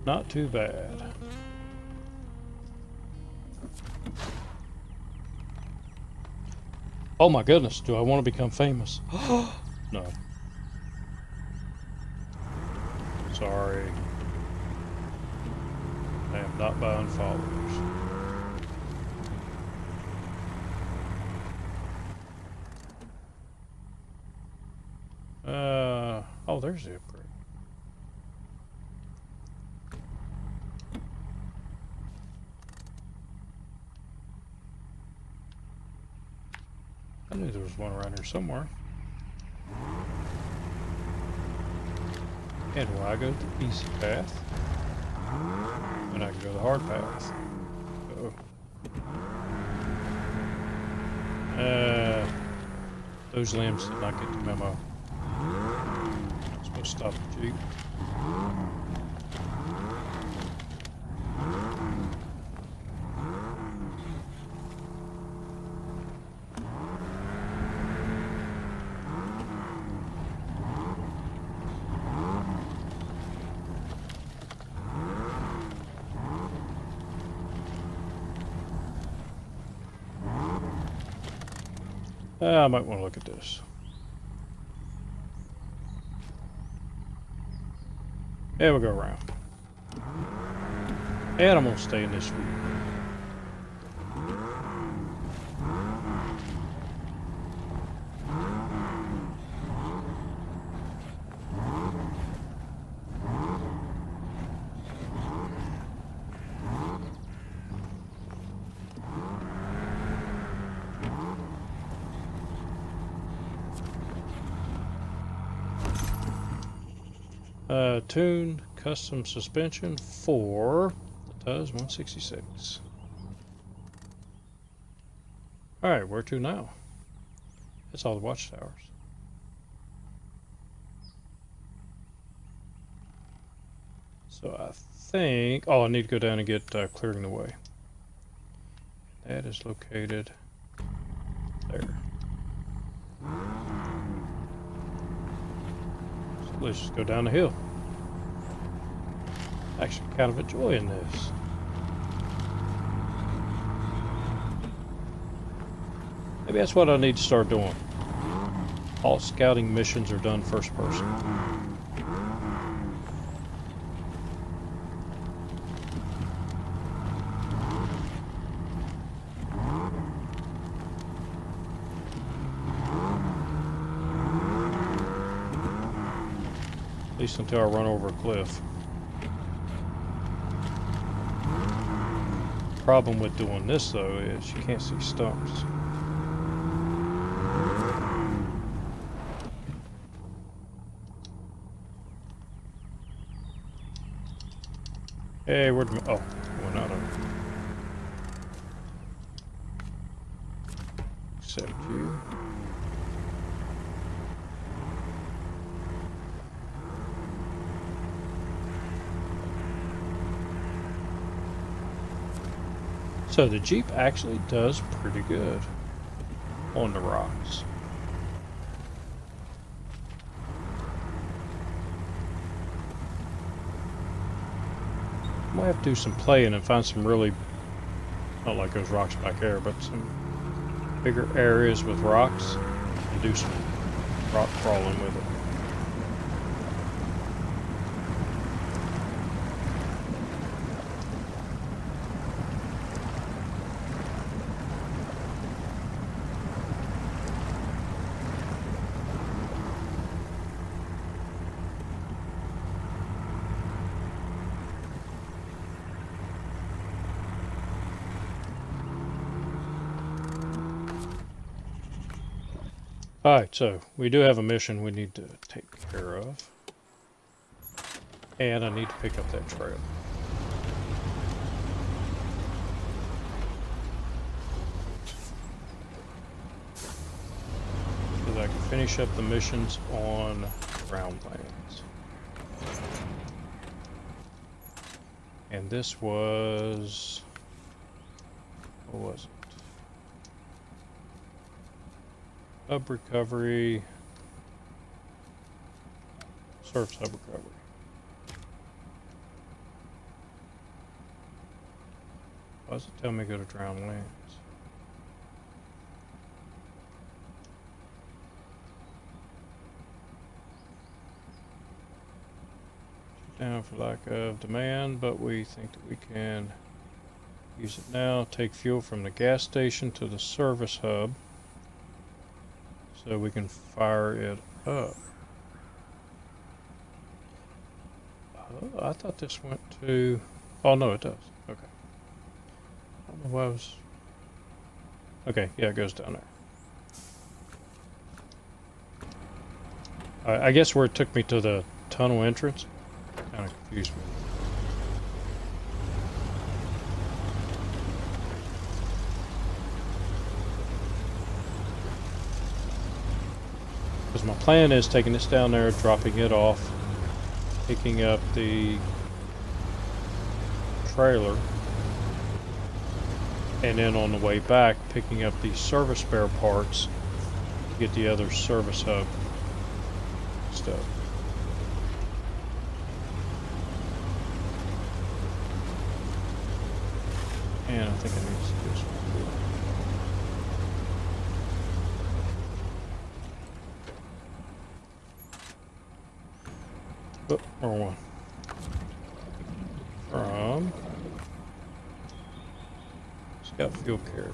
Not too bad. Oh my goodness, do I want to become famous? No. Sorry. I am not buying followers. Oh, there's the upgrade. I knew there was one around here somewhere. And why I go the easy path? And I can go the hard path. Uh-oh. Those limbs did not get the memo. I'm supposed to stop the Jeep. I might want to look at this. Yeah, we'll go around. And I'm going to stay in this view. Tuned custom suspension for the Tuz 166. Alright, where to now? That's all the watchtowers. So I think... Oh, I need to go down and get clearing the way. That is located there. So let's just go down the hill. Actually kind of enjoying this. Maybe that's what I need to start doing. All scouting missions are done first person. At least until I run over a cliff. Problem with doing this though is you can't see stumps. Hey, where'd my... Oh, went out of it. Accept you. So the Jeep actually does pretty good on the rocks. Might have to do some playing and find some really, not like those rocks back there, but some bigger areas with rocks and do some rock crawling with it. Alright, so we do have a mission we need to take care of. And I need to pick up that trail. So that I can finish up the missions on ground lands. And this was... what was it? Hub recovery, surface hub recovery. does it tell me go to drown lands? Down for lack of demand, but we think that we can use it now. Take fuel from the gas station to the service hub so we can fire it up. Oh, I thought this went to... Oh, no, it does. Okay. I don't know why I was... Okay, yeah, it goes down there. I guess where it took me to the tunnel entrance kind of confused me. Because my plan is taking this down there, dropping it off, picking up the trailer, and then on the way back picking up the service spare parts to get the other service hub stuff. And I think I need to do this one. Oh, wrong one. From Scout fuel carrier.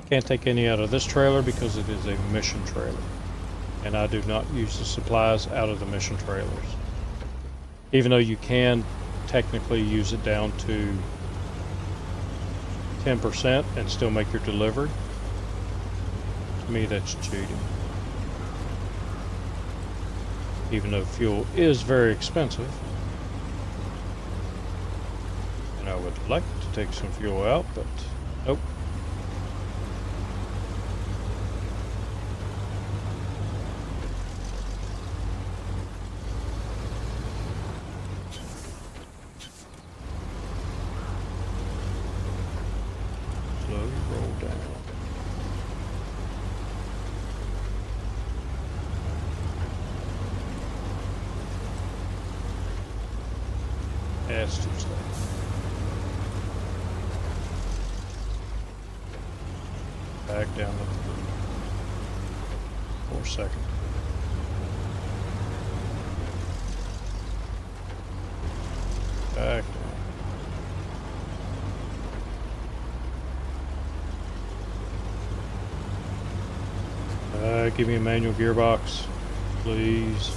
Can't take any out of this trailer because it is a mission trailer. And I do not use the supplies out of the mission trailers. Even though you can technically use it down to 10% and still make your delivery. To me, that's cheating. Even though fuel is very expensive. And I would like to take some fuel out, but nope. Slowly roll down. That's too slow. Back down to 4 seconds. Back down. Give me a manual gearbox, please.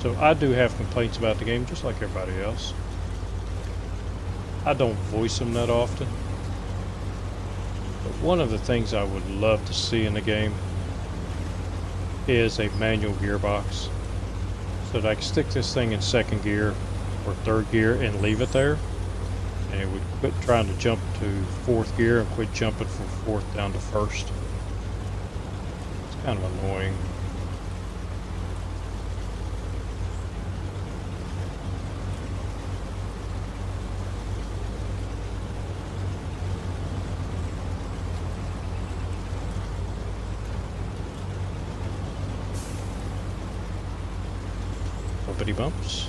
So I do have complaints about the game, just like everybody else. I don't voice them that often. But one of the things I would love to see in the game is a manual gearbox. So that I can stick this thing in second gear or third gear and leave it there. And it would quit trying to jump to fourth gear and quit jumping from fourth down to first. It's kind of annoying. Nobody bumps.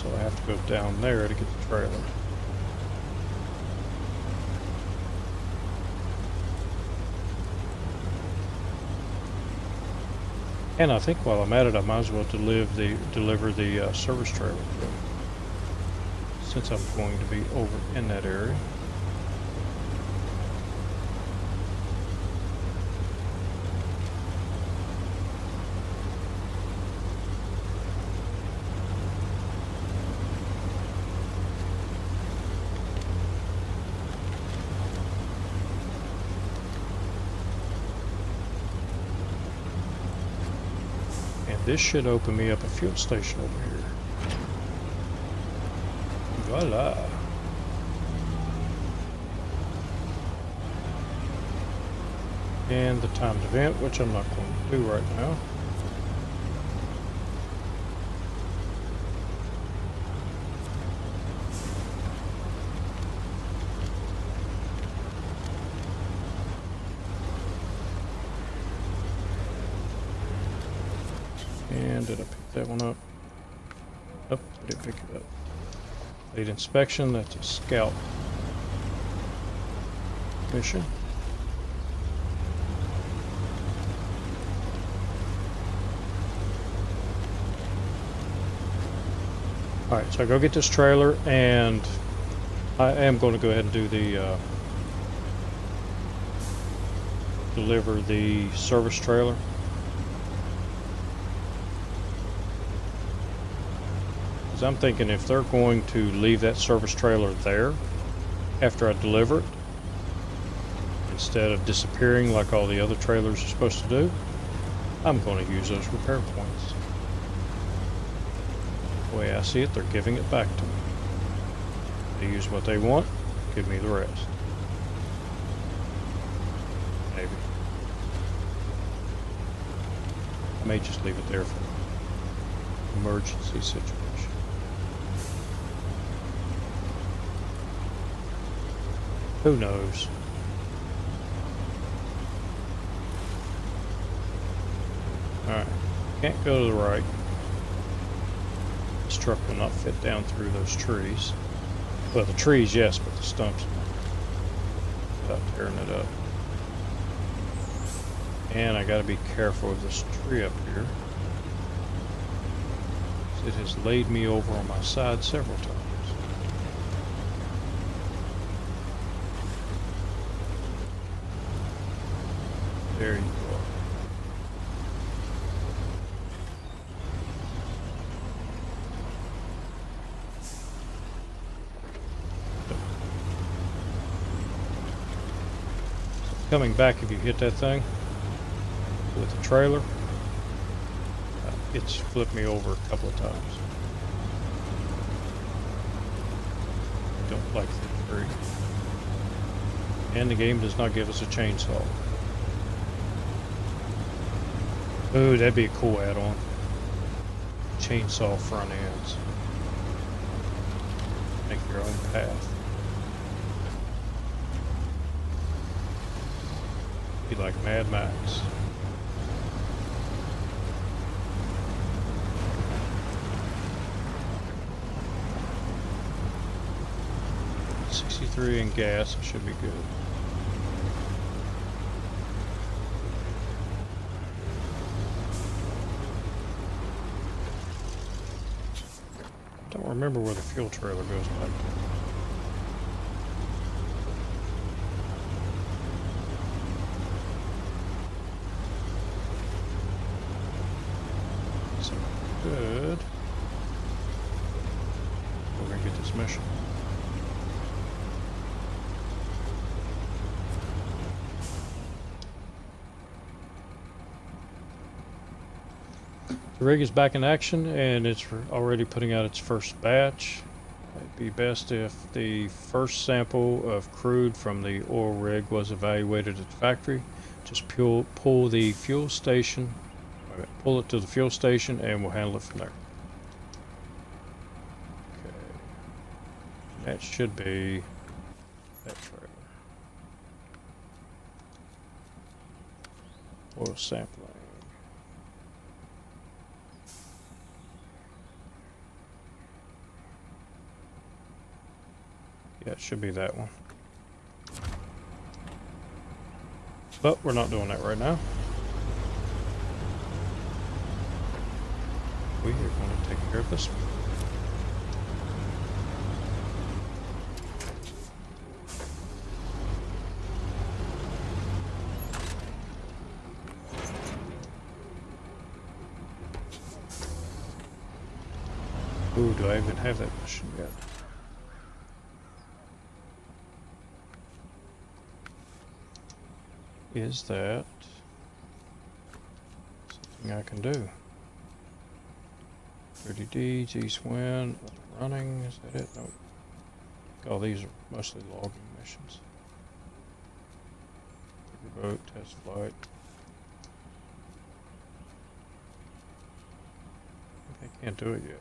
So I have to go down there to get the trailer. And I think while I'm at it, I might as well deliver the service trailer, since I'm going to be over in that area. This should open me up a fuel station over here. Voila. And the timed event, which I'm not going to do right now. And did I pick that one up? Nope, I didn't pick it up. Lead inspection, that's a scout mission. Alright, so I go get this trailer, and I am going to go ahead and do the deliver the service trailer. Because I'm thinking if they're going to leave that service trailer there after I deliver it, instead of disappearing like all the other trailers are supposed to do, I'm going to use those repair points. The way I see it, they're giving it back to me. They use what they want, give me the rest. Maybe. I may just leave it there for emergency situation. Who knows? Alright, can't go to the right. This truck will not fit down through those trees. Well, the trees, yes, but the stumps without tearing it up. And I gotta be careful of this tree up here. It has laid me over on my side several times. There you go. Coming back, if you hit that thing with the trailer, it's flipped me over a couple of times. Don't like the tree. And the game does not give us a chainsaw. Ooh, that'd be a cool add-on. Chainsaw front ends. Make your own path. Be like Mad Max. $63 in gas, it should be good. Don't remember where the fuel trailer goes back to. Good. We're gonna get this mission. The rig is back in action, and it's already putting out its first batch. It'd be best if the first sample of crude from the oil rig was evaluated at the factory. Just pull the fuel station. Pull it to the fuel station and we'll handle it from there. Okay. That should be that trailer. Oil sampling. Yeah, it should be that one. But we're not doing that right now. We are going to take care of this one. Ooh, do I even have that mission yet? Is that something I can do? 30 Ds, east wind, running, is that it? Nope. Oh, these are mostly logging missions. Boat, test flight. I can't do it yet.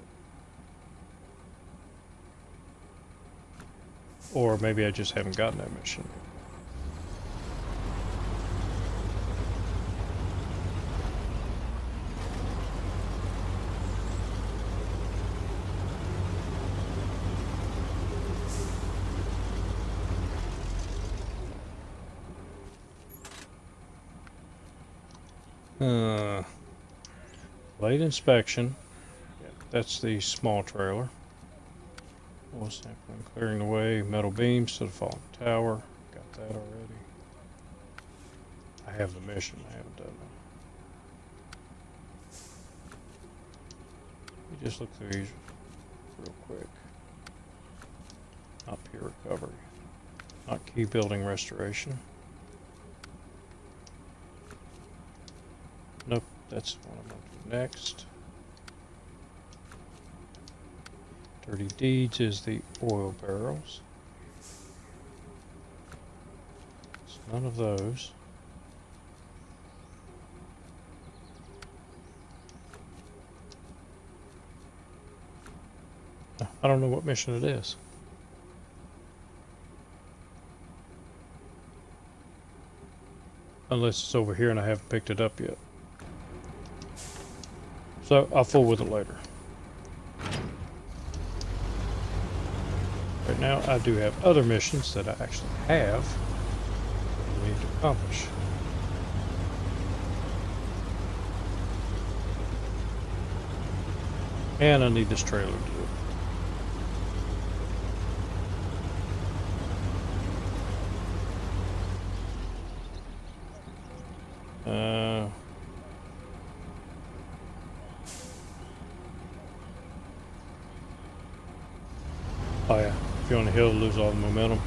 Or maybe I just haven't gotten that mission yet. Late inspection. Yeah, that's the small trailer. Oil sampling, clearing the way, metal beams to the fallen tower. Got that already. I have the mission, I haven't done that. Let me just look through these real quick. Not peer recovery. Not key building restoration. Nope, that's what I'm going to do next. Dirty Deeds is the oil barrels. It's none of those. I don't know what mission it is. Unless it's over here and I haven't picked it up yet. So I'll fool with it later. Right now I do have other missions that I actually have I need to accomplish. And I need this trailer to do it. Oh yeah, if you're on the hill, lose all the momentum.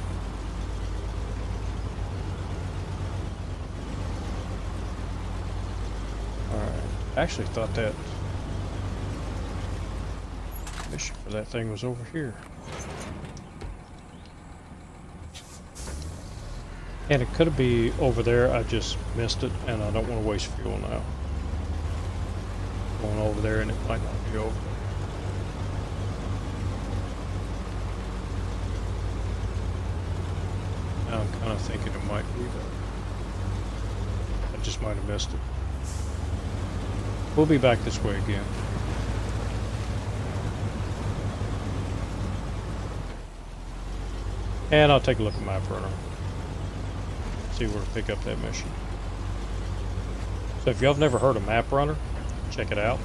Alright, I actually thought that mission for that thing was over here. And it could be over there, I just missed it, and I don't want to waste fuel now. Going over there and it might not be over there. Now I'm kind of thinking it might be there. I just might have missed it. We'll be back this way again. And I'll take a look at my burner. See where to pick up that mission. So if y'all have never heard of Map Runner, check it out.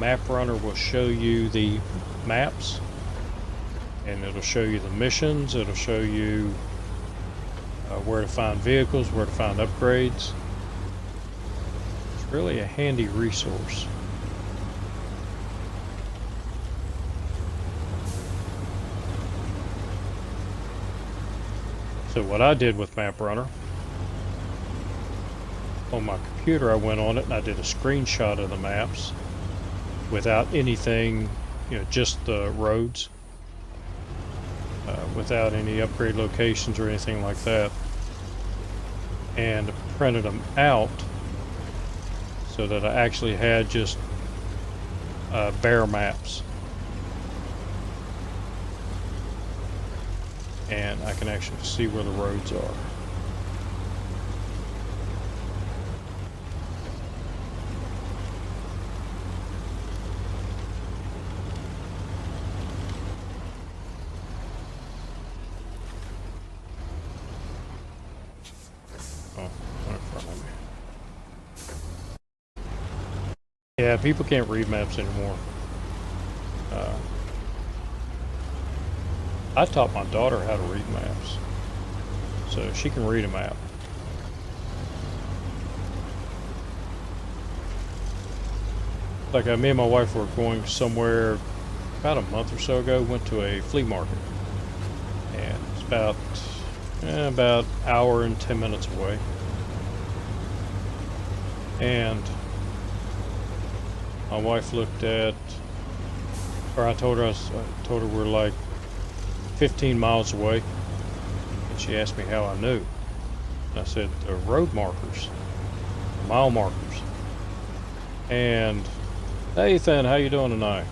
Map Runner will show you the maps, and it'll show you the missions. It'll show you where to find vehicles, where to find upgrades. It's really a handy resource. So what I did with Map Runner, on my computer I went on it and I did a screenshot of the maps without anything, just the roads, without any upgrade locations or anything like that, and printed them out so that I actually had just bare maps. And I can actually see where the roads are. Oh, one in front of me. Yeah, people can't read maps anymore. I taught my daughter how to read maps, so she can read a map. Like me and my wife were going somewhere about a month or so ago, went to a flea market, and it's about an hour and 10 minutes away. And my wife looked at, or I told her we're like 15 miles away, and she asked me how I knew. I said the road markers, the mile markers. And hey Ethan, how you doing tonight?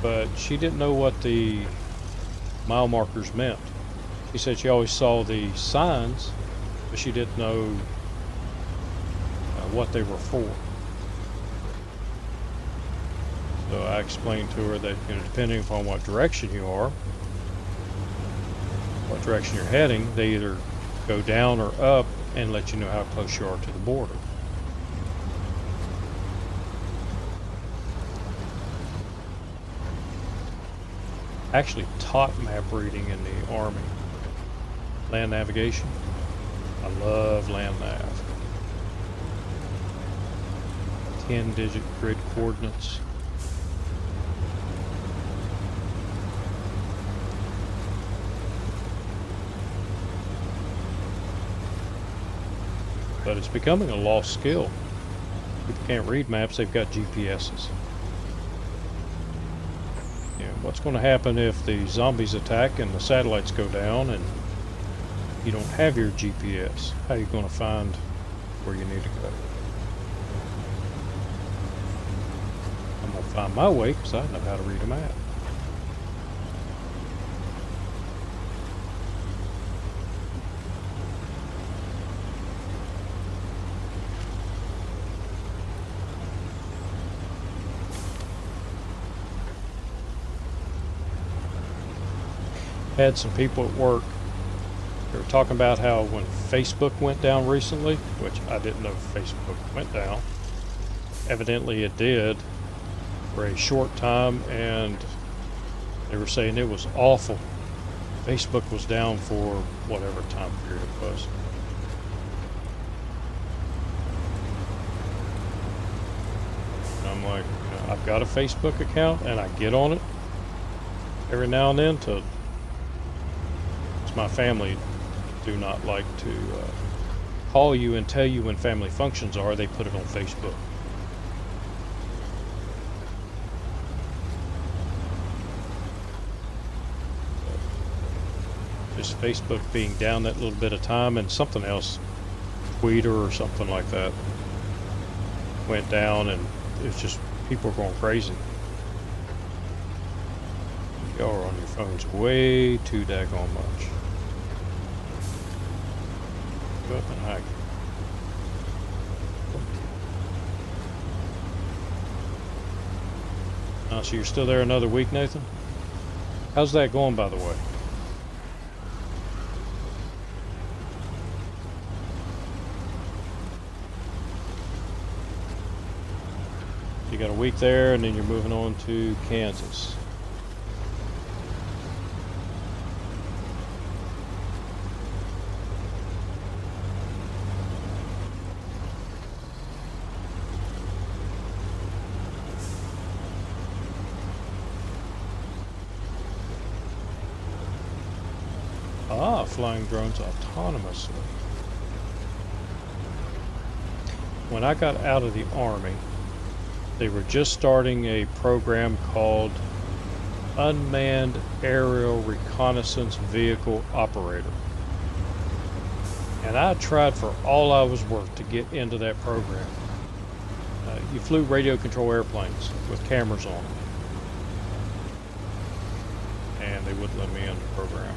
But she didn't know what the mile markers meant. She said she always saw the signs, but she didn't know what they were for. So I explained to her that, depending upon what direction you are, what direction you're heading, they either go down or up and let you know how close you are to the border. Actually taught map reading in the Army. Land navigation. I love land nav. 10-digit grid coordinates. But it's becoming a lost skill. People can't read maps, they've got GPSs. What's going to happen if the zombies attack and the satellites go down and you don't have your GPS? How are you going to find where you need to go? I'm going to find my way because I know how to read a map. Had some people at work, they were talking about how when Facebook went down recently, which I didn't know Facebook went down, evidently it did for a short time, and they were saying it was awful. Facebook was down for whatever time period it was. And I'm like, I've got a Facebook account and I get on it every now and then to... My family do not like to call you and tell you when family functions are. They put it on Facebook. Just Facebook being down that little bit of time, and something else, Twitter or something like that, went down, and it's just people are going crazy. Y'all are on your phones way too daggone much. Go up and hike. So you're still there another week, Nathan? How's that going, by the way? You got a week there, and then you're moving on to Kansas. Flying drones autonomously. When I got out of the Army, they were just starting a program called Unmanned Aerial Reconnaissance Vehicle Operator. And I tried for all I was worth to get into that program. You flew radio control airplanes with cameras on them. And they wouldn't let me in the program.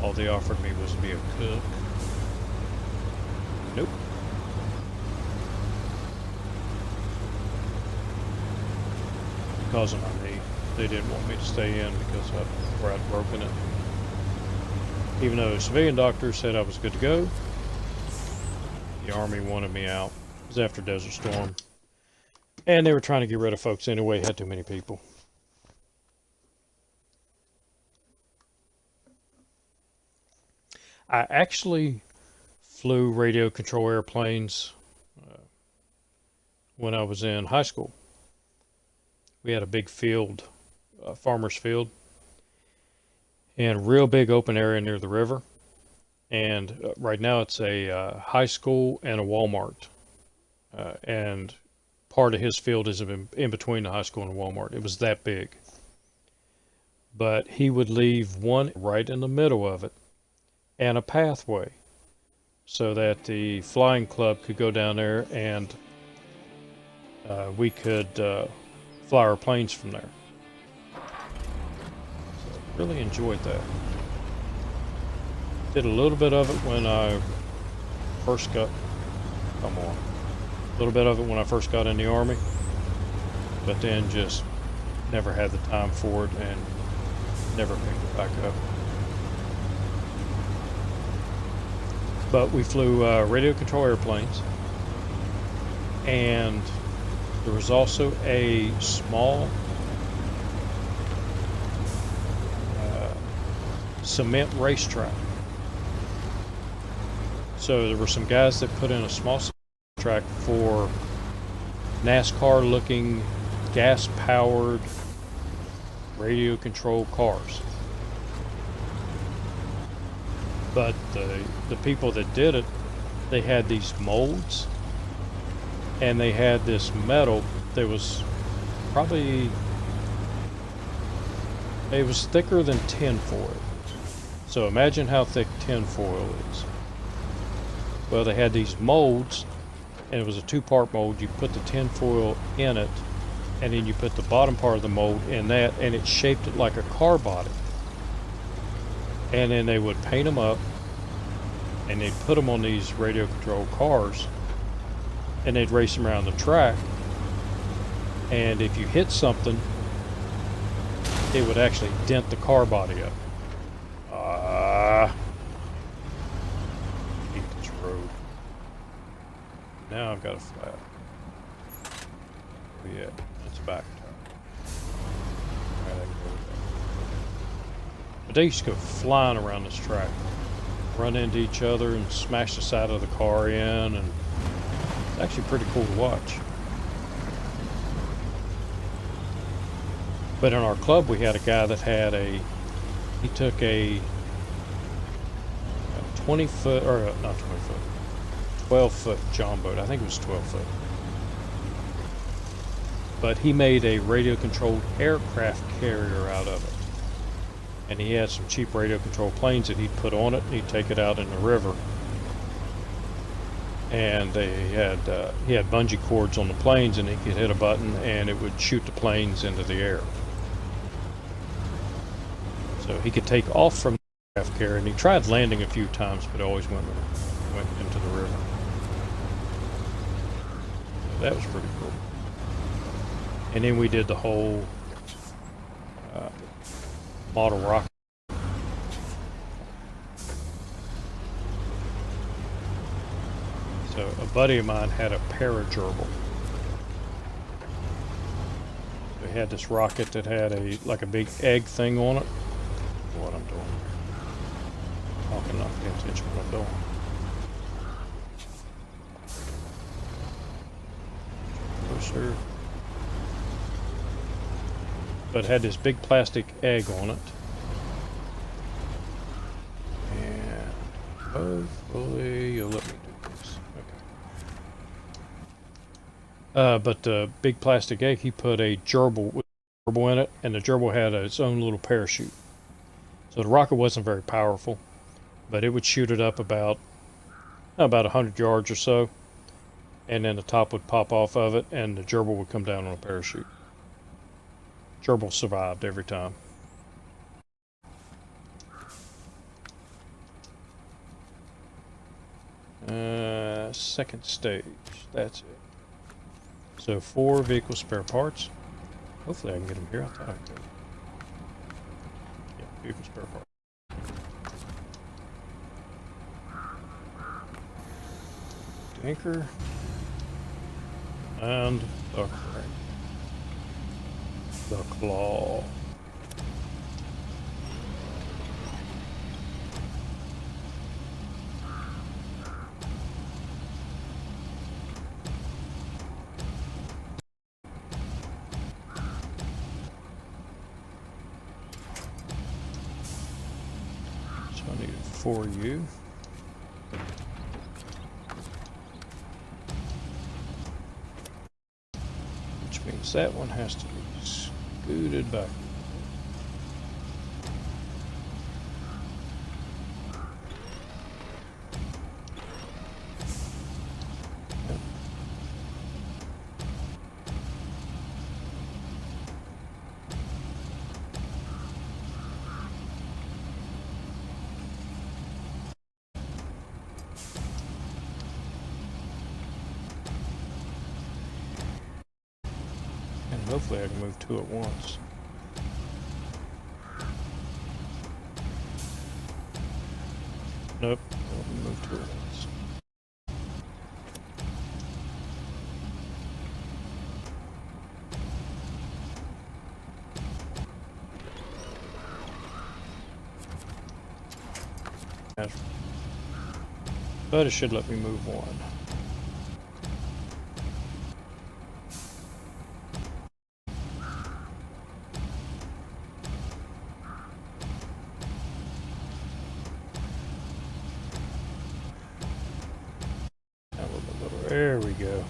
All they offered me was to be a cook. Nope. Because of my knee. They didn't want me to stay in because of where I'd broken it. Even though a civilian doctor said I was good to go, the Army wanted me out. It was after Desert Storm. And they were trying to get rid of folks anyway, had too many people. I actually flew radio control airplanes when I was in high school. We had a big field, farmer's field, and a real big open area near the river. And right now it's a high school and a Walmart. And part of his field is in between the high school and the Walmart. It was that big. But he would leave one right in the middle of it, and a pathway so that the flying club could go down there and we could fly our planes from there. So really enjoyed that. Did a little bit of it when I first got, a little bit of it when I first got in the Army, but then just never had the time for it and never picked it back up. But we flew radio control airplanes, and there was also a small cement racetrack. So there were some guys that put in a small track for NASCAR looking gas powered radio controlled cars. But the people that did it, they had these molds, and they had this metal that was probably, it was thicker than tinfoil. So imagine how thick tinfoil is. Well, they had these molds, and it was a two-part mold. You put the tinfoil in it, and then you put the bottom part of the mold in that, and it shaped it like a car body. And then they would paint them up, and they'd put them on these radio-controlled cars, and they'd race them around the track. And if you hit something, it would actually dent the car body up. Hate this road. Now I've got a flat. Oh yeah, it's back. Right, I can go with that. But they used to go flying around this track, run into each other and smash the side of the car in, and it's actually pretty cool to watch. But in our club, we had a guy that had he took a 20-foot, or not 20-foot, 12-foot John boat. I think it was 12-foot. But he made a radio-controlled aircraft carrier out of it. And he had some cheap radio-controlled planes that he'd put on it, and he'd take it out in the river. And he had bungee cords on the planes, and he could hit a button, and it would shoot the planes into the air. So he could take off from the aircraft carrier, and he tried landing a few times, but always went into the river. So that was pretty cool. And then we did the whole model rocket. So a buddy of mine had a para-gerbil. They had this rocket that had like a big egg thing on it. What I'm doing. I'm not paying attention to what I'm doing. Closer. But it had this big plastic egg on it. And hopefully you'll let me do this. Okay. But the big plastic egg, he put a gerbil in it, and the gerbil had its own little parachute. So the rocket wasn't very powerful, but it would shoot it up about 100 yards or so, and then the top would pop off of it, and the gerbil would come down on a parachute. Gerbil survived every time. Second stage, that's it. So 4 vehicle spare parts. Hopefully I can get them here. I thought I could. Yeah, vehicle spare parts. Anchor and the crane. The claw. So I need 4U. Which means that one has to be scooted back. Yep. And hopefully I can move 2 at once. Nope, I'll move But it should let me move one. There we go.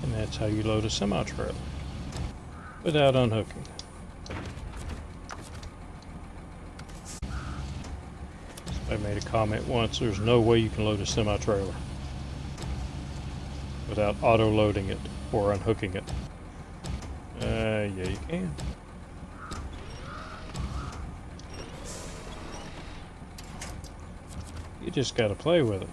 And that's how you load a semi-trailer without unhooking. I made a comment once, there's no way you can load a semi-trailer without auto-loading it or unhooking it. Yeah, you can. You just gotta play with it.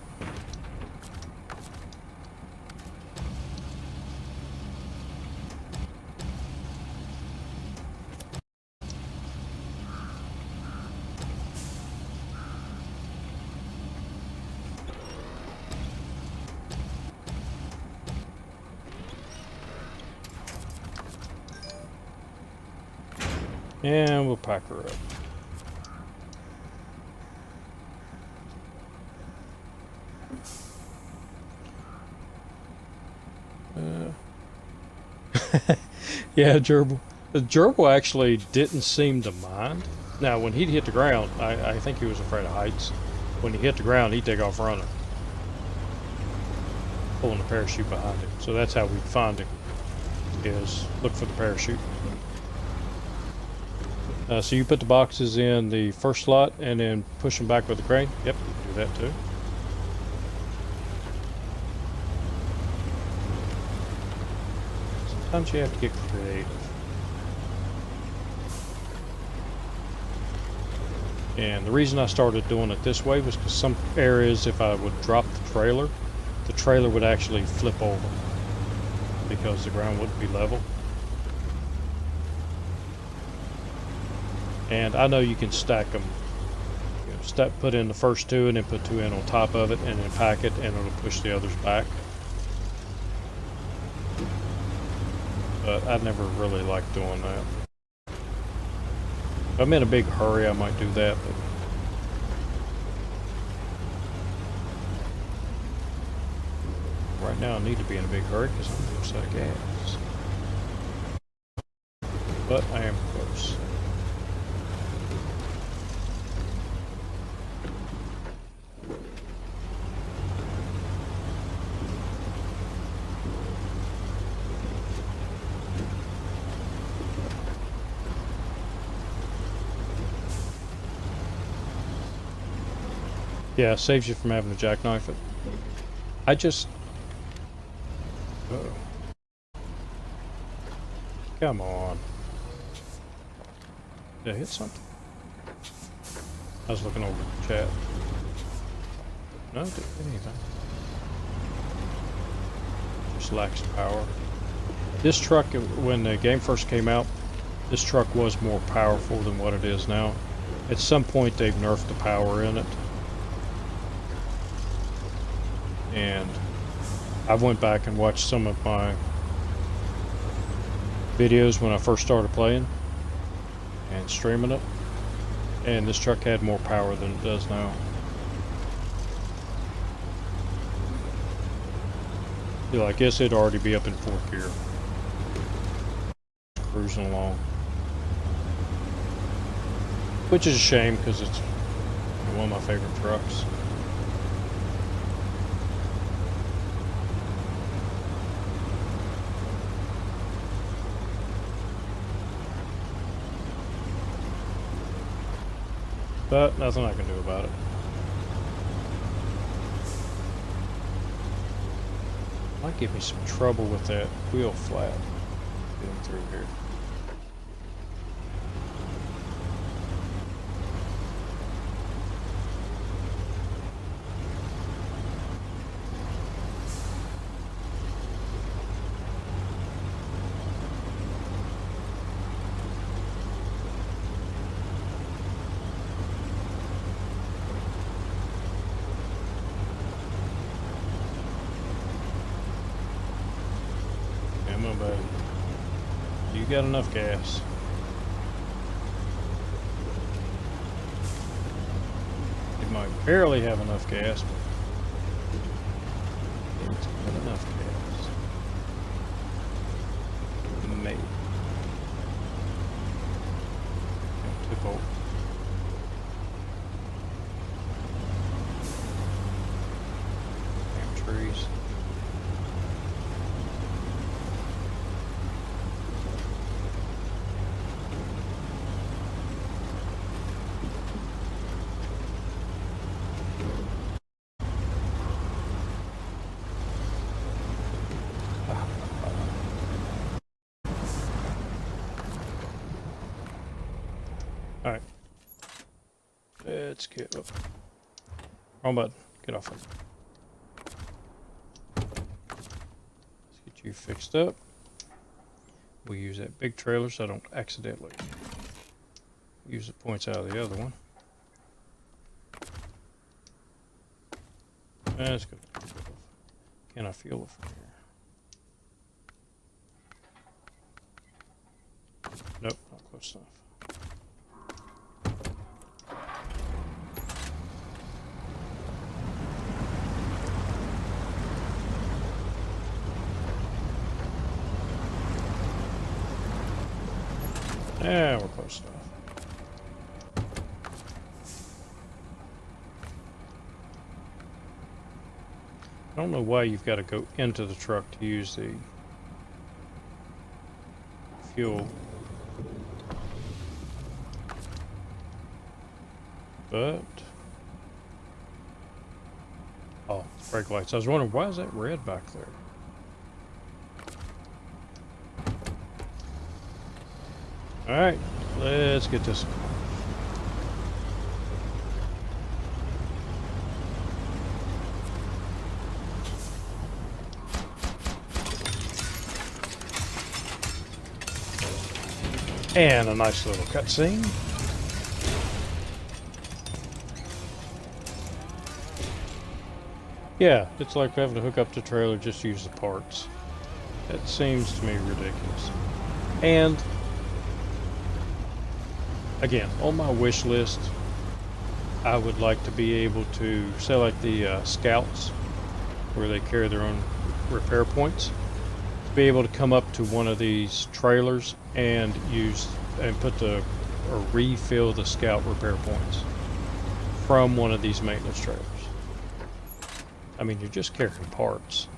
And we'll pack her up. Yeah, gerbil. The gerbil actually didn't seem to mind. Now, when he'd hit the ground, I think he was afraid of heights. When he hit the ground, he'd take off running, pulling the parachute behind him. So that's how we'd find him, is look for the parachute. So you put the boxes in the first slot and then push them back with the crane? Yep, you can do that too. Sometimes you have to get creative. And the reason I started doing it this way was because some areas, if I would drop the trailer would actually flip over because the ground wouldn't be level. And I know you can stack them. You know, put in the first two and then put two in on top of it and then pack it and it'll push the others back. But I never really liked doing that. If I'm in a big hurry, I might do that. But right now I need to be in a big hurry because I'm almost out of gas. But I am close. Yeah, it saves you from having to jackknife it. I just... Uh-oh. Come on. Did I hit something? I was looking over the chat. No, it didn't hit anything. Just lacks power. This truck, when the game first came out, this truck was more powerful than what it is now. At some point they've nerfed the power in it. And I went back and watched some of my videos when I first started playing and streaming it, and this truck had more power than it does now. Yeah, I guess it'd already be up in 4th gear, cruising along, which is a shame because it's one of my favorite trucks. But nothing I can do about it. Might give me some trouble with that wheel flat getting through here. got enough gas. It might barely have enough gas, but it's got enough gas. Maybe. Tip over. Damn trees. Alright. Let's get up. Wrong button. Get off it. Let's get you fixed up. We use that big trailer so I don't accidentally use the points out of the other one. Let's go. Can I feel it from here? Nope, not close enough. Yeah, we're close enough. I don't know why you've got to go into the truck to use the fuel. But... oh, brake lights. I was wondering, why is that red back there? Alright, let's get this. And a nice little cutscene. Yeah, it's like having to hook up the trailer, just use the parts. That seems to me ridiculous. And again, on my wish list, I would like to be able to say like the scouts, where they carry their own repair points, to be able to come up to one of these trailers and use and or refill the scout repair points from one of these maintenance trailers. I mean, you're just carrying parts.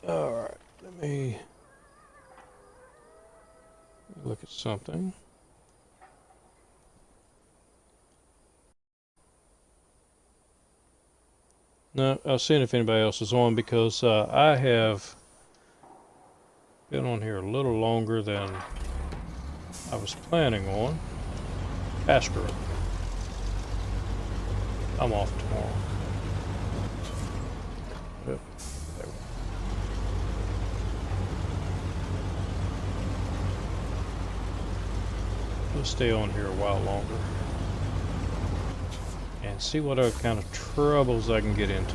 All right, let me look at something. No, I was seeing if anybody else is on, because I have been on here a little longer than I was planning on. Astro. I'm off tomorrow. Yep. There we go. We'll stay on here a while longer and see what other kind of troubles I can get into.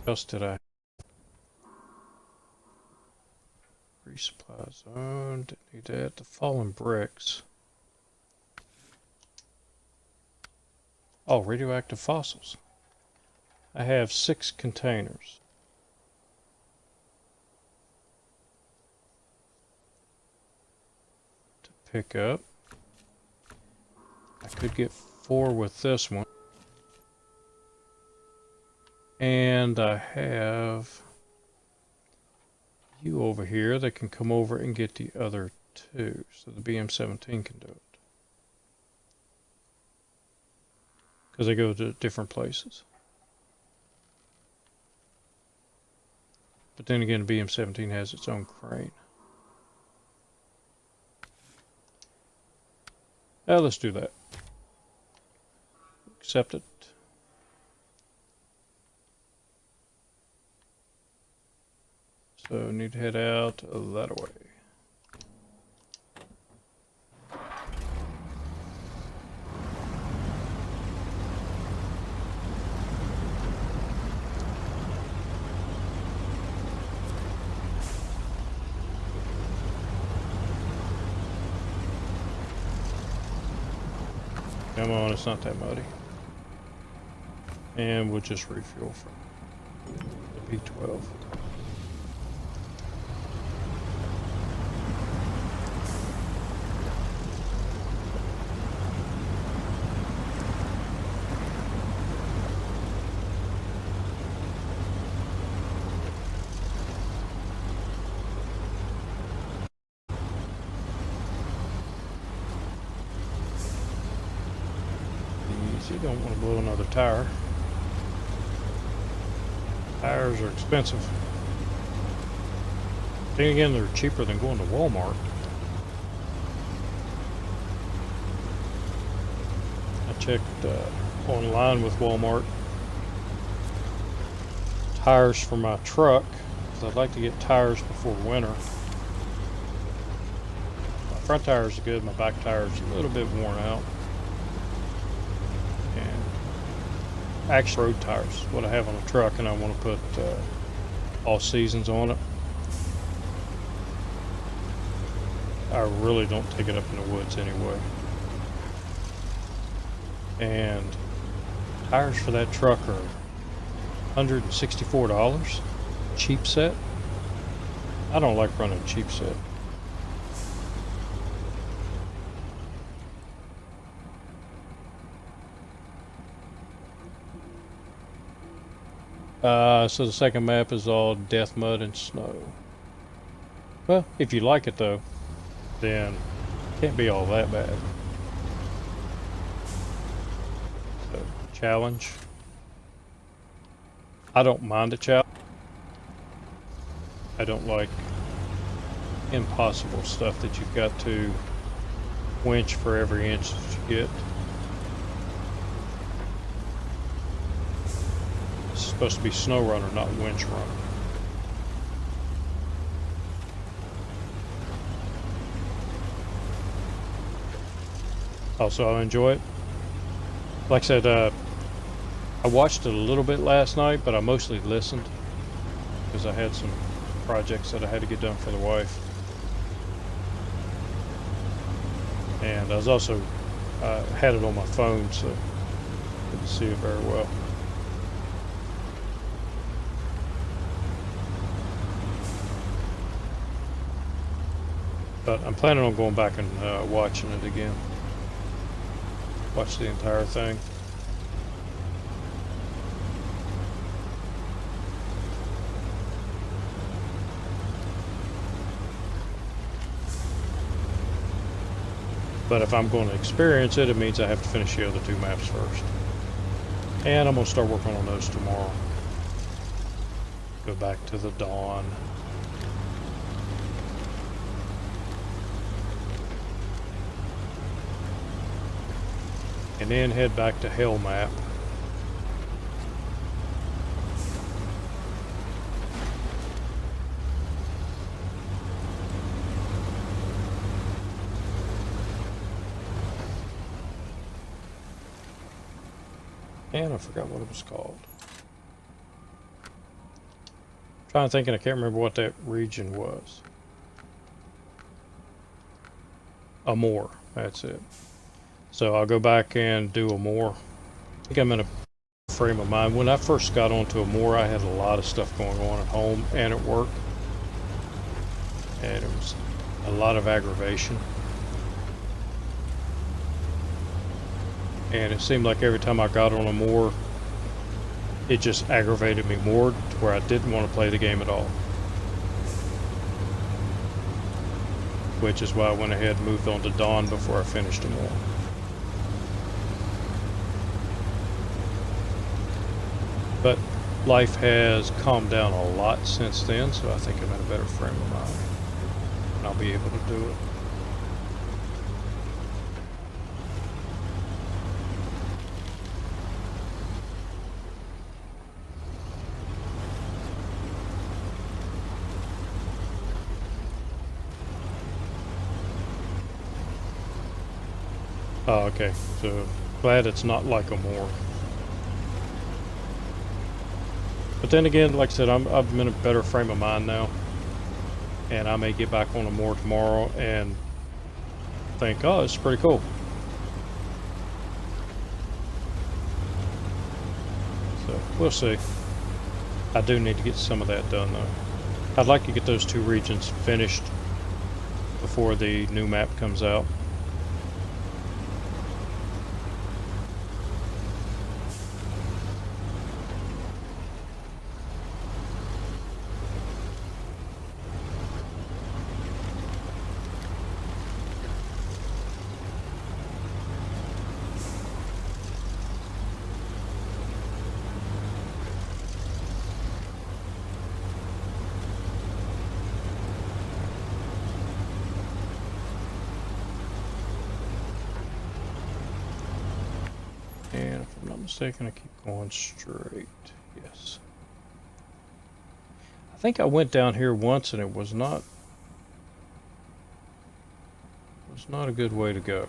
What else did I? Resupply zone, didn't need that. The fallen bricks. Oh, radioactive fossils. I have 6 containers. To pick up. I could get 4 with this one. And I have you over here that can come over and get the other 2. So the BM-17 can do it. Because they go to different places. But then again, the BM-17 has its own crane. Let's do that. Accept it. So need to head out that way. Come on, it's not that muddy. And we'll just refuel from the B12. You don't want to blow another tire. Tires are expensive. Then again, they're cheaper than going to Walmart. I checked online with Walmart. Tires for my truck, because I'd like to get tires before winter. My front tires are good, my back tires are a little bit worn out. Actually, road tires, what I have on the truck, and I want to put all seasons on it. I really don't take it up in the woods anyway. And tires for that truck are $164, cheap set. I don't like running cheap set. So the second map is all death, mud, and snow. Well, if you like it though, then it can't be all that bad. So, challenge. I don't mind a challenge. I don't like impossible stuff that you've got to winch for every inch that you get. Supposed to be SnowRunner, not winch runner. Also, I enjoy it. Like I said, I watched it a little bit last night, but I mostly listened because I had some projects that I had to get done for the wife. And I was also had it on my phone, so I couldn't see it very well. But I'm planning on going back and watching it again. Watch the entire thing. But if I'm going to experience it, it means I have to finish the other two maps first. And I'm going to start working on those tomorrow. Go back to the dawn. And then head back to Hell map. And I forgot what it was called. Trying to think, and I can't remember what that region was. Amore, that's it. So I'll go back and do Amore. I think I'm in a frame of mind. When I first got onto Amore, I had a lot of stuff going on at home and at work. And it was a lot of aggravation. And it seemed like every time I got on Amore, it just aggravated me more to where I didn't want to play the game at all. Which is why I went ahead and moved on to Dawn before I finished Amore. But life has calmed down a lot since then, so I think I'm in a better frame of mind. And I'll be able to do it. Oh, okay. So glad it's not like Amore. But then again, like I said, I'm in a better frame of mind now, and I may get back on Amore tomorrow and think, oh, it's pretty cool. We'll see. I do need to get some of that done, though. I'd like to get those 2 regions finished before the new map comes out. And if I'm not mistaken, I keep going straight. Yes. I think I went down here once and it was not a good way to go.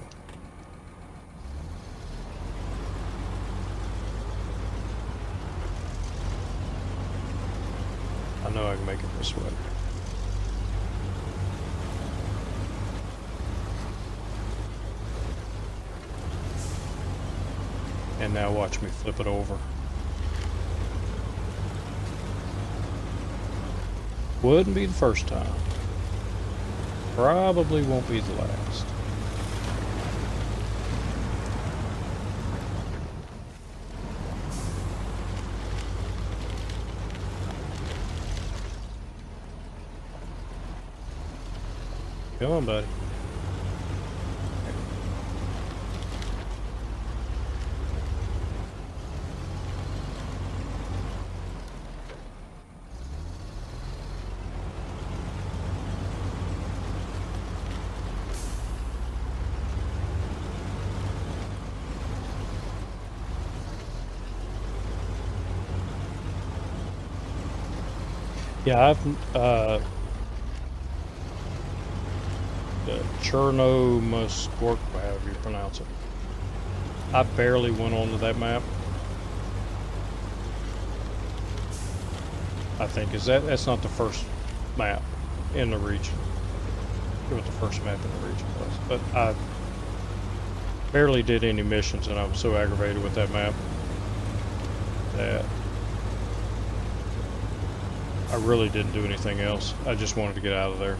I know I can make it this way. And now watch me flip it over. Wouldn't be the first time. Probably won't be the last. Come on, buddy. Yeah, I've the Chernomustwork, however you pronounce it. I barely went onto that map. I think that's not the first map in the region. I forget what the first map in the region was, but I barely did any missions, and I was so aggravated with that map that I really didn't do anything else. I just wanted to get out of there.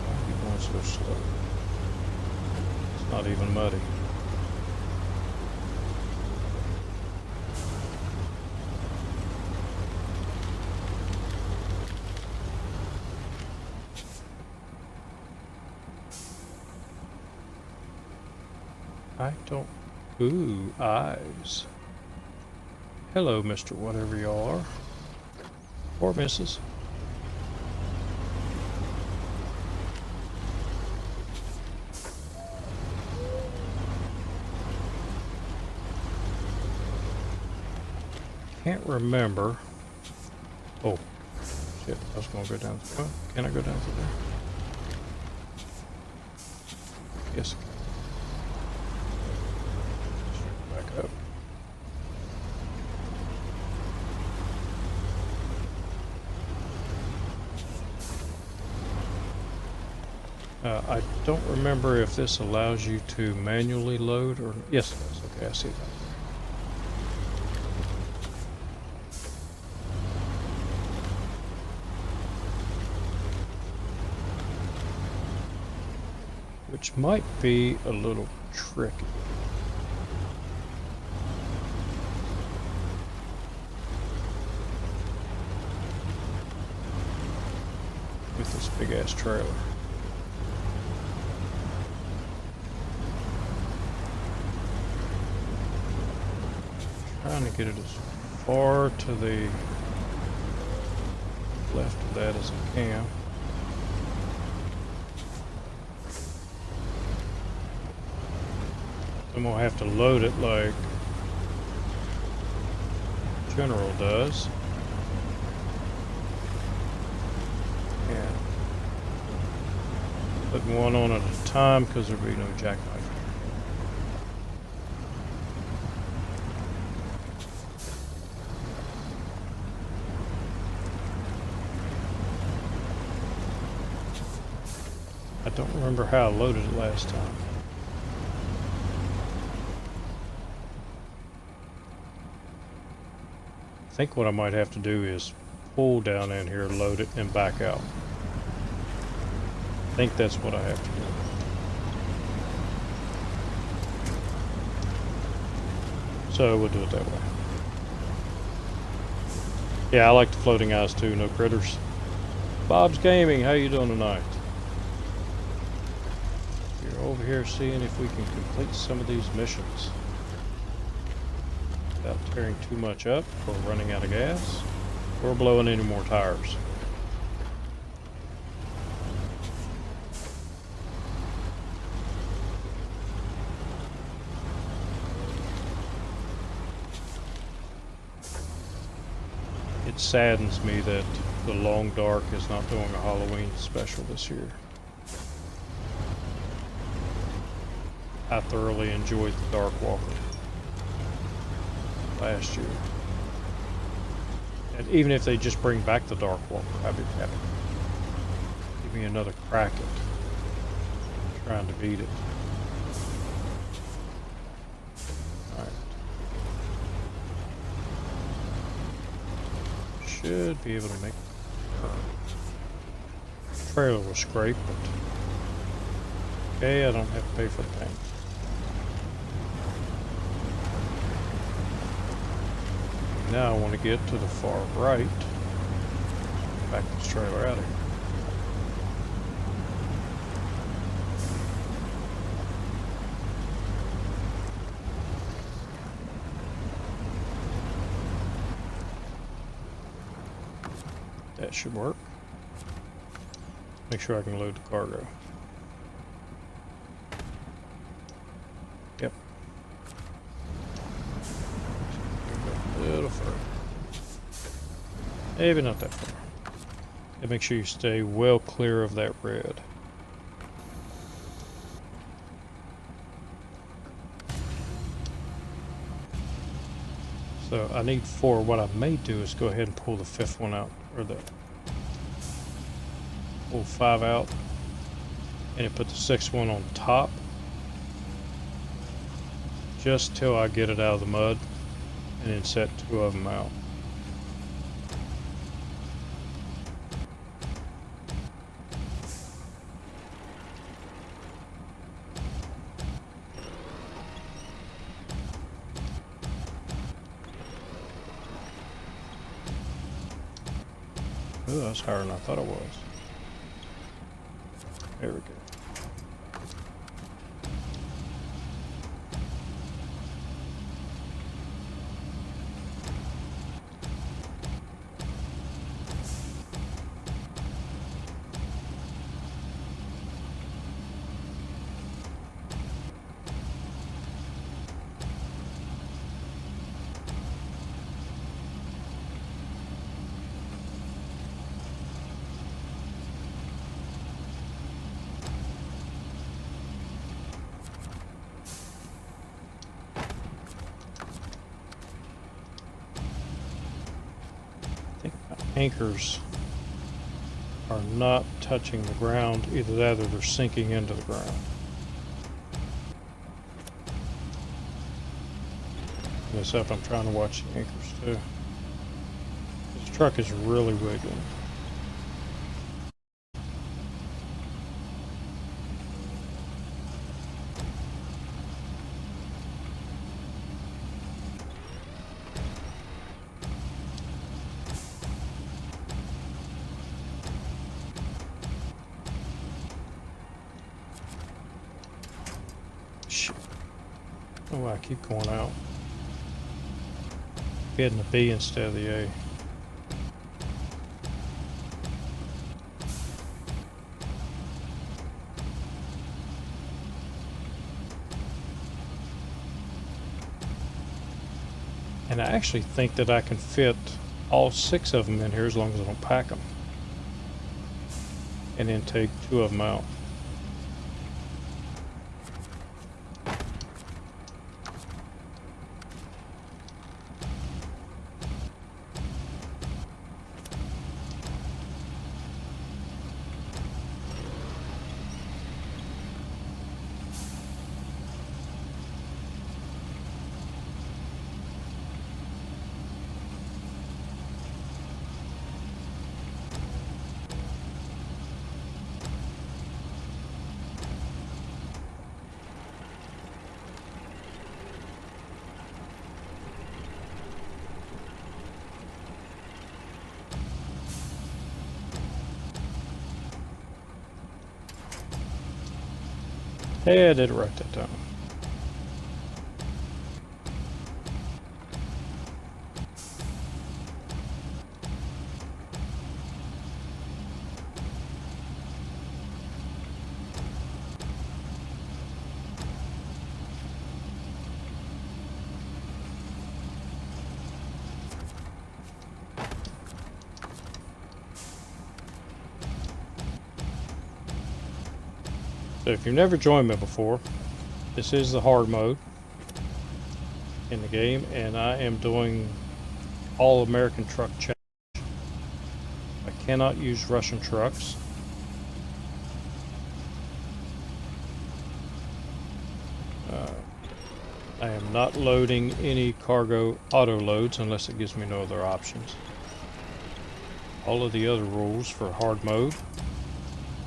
Why are you going so slow? It's not even muddy. I don't... Ooh, eyes. Hello, Mr. Whatever you are. Or Mrs. Can't remember. Oh, shit. I was going to go down. Well, can I go down through there? Yes. Back up. I don't remember if this allows you to manually load or... Yes, it does. Okay, I see that. Which might be a little tricky. With this big ass trailer. Trying to get it as far to the left of that as I can. I'm gonna have to load it like General does. And putting one on at a time because there'll be no jackknife. I don't remember how I loaded it last time. think what I might have to do is pull down in here, load it, and back out. I think that's what I have to do. So we'll do it that way. Yeah, I like the floating eyes too, no critters. Bob's Gaming, how you doing tonight? We're over here seeing if we can complete some of these missions without tearing too much up or running out of gas or blowing any more tires. It saddens me that the Long Dark is not doing a Halloween special this year. I thoroughly enjoyed the Dark Walker last year. And even if they just bring back the Dark Walker, I'd be happy. Give me another crack at trying to beat it. Alright. Should be able to make trailer will scrape, but okay, I don't have to pay for the paint. Now I want to get to the far right. Back this trailer out of here. That should work. Make sure I can load the cargo. Yep. A little further. Maybe not that far. And make sure you stay well clear of that red. So I need 4. What I may do is go ahead and pull the 5th one out, or pull 5 out, and put the 6th one on top, just till I get it out of the mud, and then set 2 of them out. Oh, that's higher than I thought it was. There we go. Anchors are not touching the ground, either that or they're sinking into the ground. This up, I'm trying to watch the anchors too. This truck is really wiggling. Oh, I keep going out. Getting the B instead of the A. And I actually think that I can fit all 6 of them in here as long as I don't pack them. And then take 2 of them out. Yeah, I did it right that time. So if you've never joined me before, this is the hard mode in the game, and I am doing all American truck challenge. I cannot use Russian trucks. I am not loading any cargo auto loads unless it gives me no other options. All of the other rules for hard mode,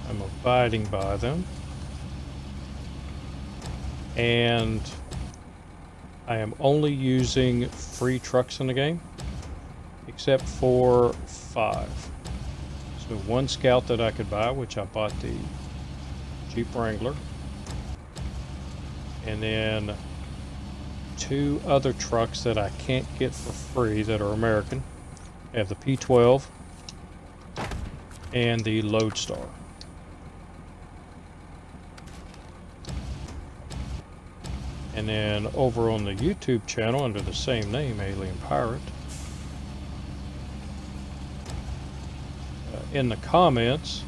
I'm abiding by them. And I am only using free trucks in the game, except for 5. So one Scout that I could buy, which I bought the Jeep Wrangler. And then 2 other trucks that I can't get for free that are American. I have the P12 and the Lodestar. And then over on the YouTube channel under the same name, Alien Pirate, in the comments,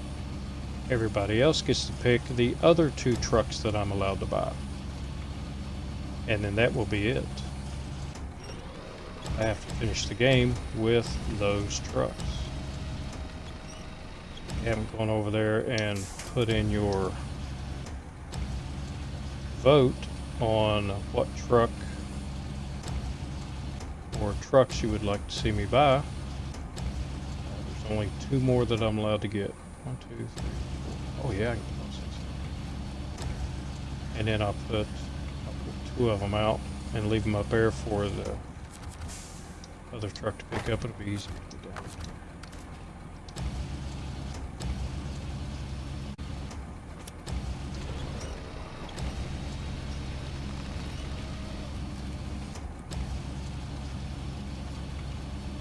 everybody else gets to pick the other 2 trucks that I'm allowed to buy. And then that will be it. I have to finish the game with those trucks. So you haven't gone over there and put in your vote on what truck or trucks you would like to see me buy. There's only 2 more that I'm allowed to get. 1, 2, 3, 4. Oh yeah, I can get all 6. And then I'll put 2 of them out and leave them up there for the other truck to pick up. It'll be easy to get down.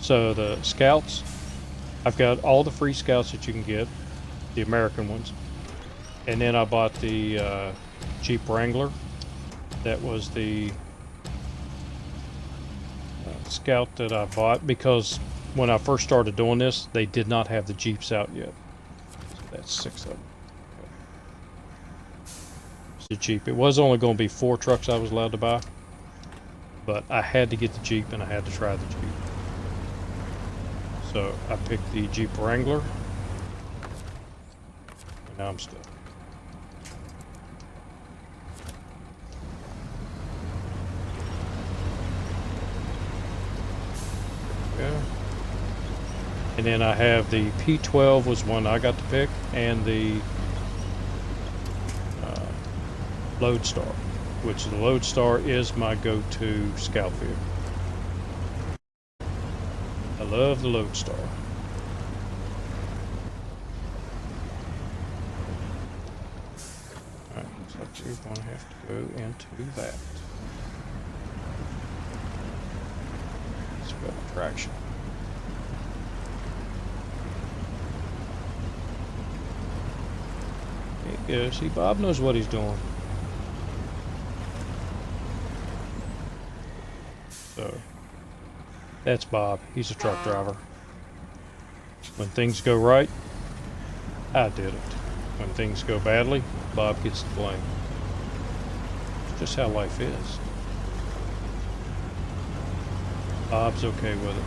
So the Scouts, I've got all the free Scouts that you can get, the American ones. And then I bought the Jeep Wrangler. That was the Scout that I bought because when I first started doing this, they did not have the Jeeps out yet. So that's 6 of them. Okay. It's the Jeep. It was only going to be 4 trucks I was allowed to buy, but I had to get the Jeep and I had to try the Jeep. So I picked the Jeep Wrangler, and now I'm stuck. Yeah. And then I have the P12 was one I got to pick, and the Lodestar, which the Lodestar is my go-to Scout vehicle. I love the Lodestar. Alright, looks like we're going to have to go into that. It's got traction. There you go. See, Bob knows what he's doing. So, that's Bob. He's a truck driver. When things go right, I did it. When things go badly, Bob gets the blame. It's just how life is. Bob's okay with it.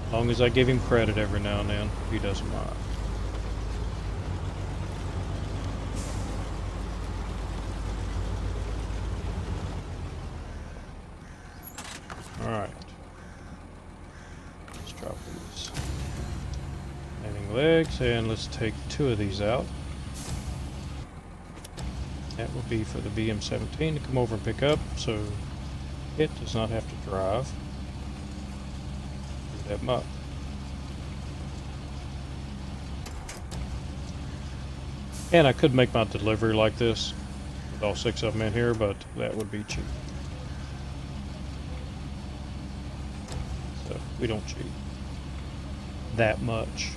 As long as I give him credit every now and then, he doesn't mind. Alright. Let's drop these landing legs and let's take 2 of these out. That will be for the BM-17 to come over and pick up, so it does not have to drive that much. And I could make my delivery like this with all 6 of them in here, but that would be cheap. So we don't cheat that much.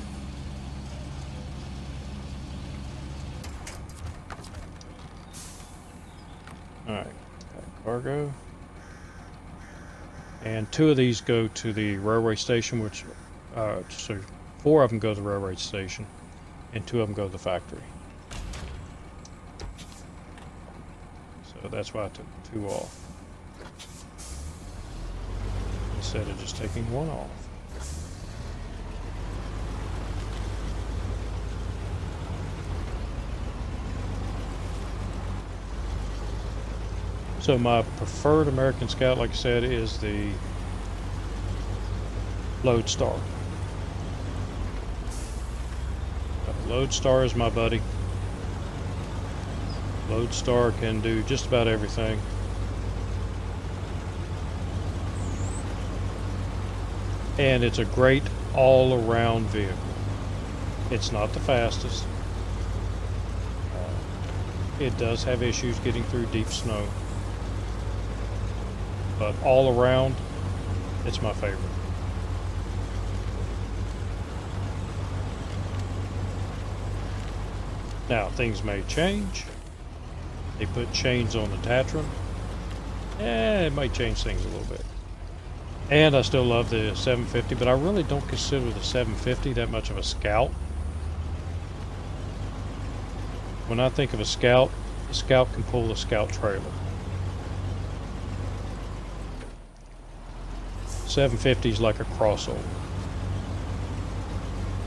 Alright, cargo. And 2 of these go to the railway station, which, so 4 of them go to the railway station, and 2 of them go to the factory. So that's why I took 2 off, instead of just taking 1 off. So my preferred American Scout, like I said, is the Lodestar. Lodestar is my buddy. Lodestar can do just about everything. And it's a great all-around vehicle. It's not the fastest. It does have issues getting through deep snow. But all around, it's my favorite. Now, things may change. They put chains on the Tatran. It might change things a little bit. And I still love the 750, but I really don't consider the 750 that much of a scout. When I think of a scout can pull a scout trailer. 750 is like a crossover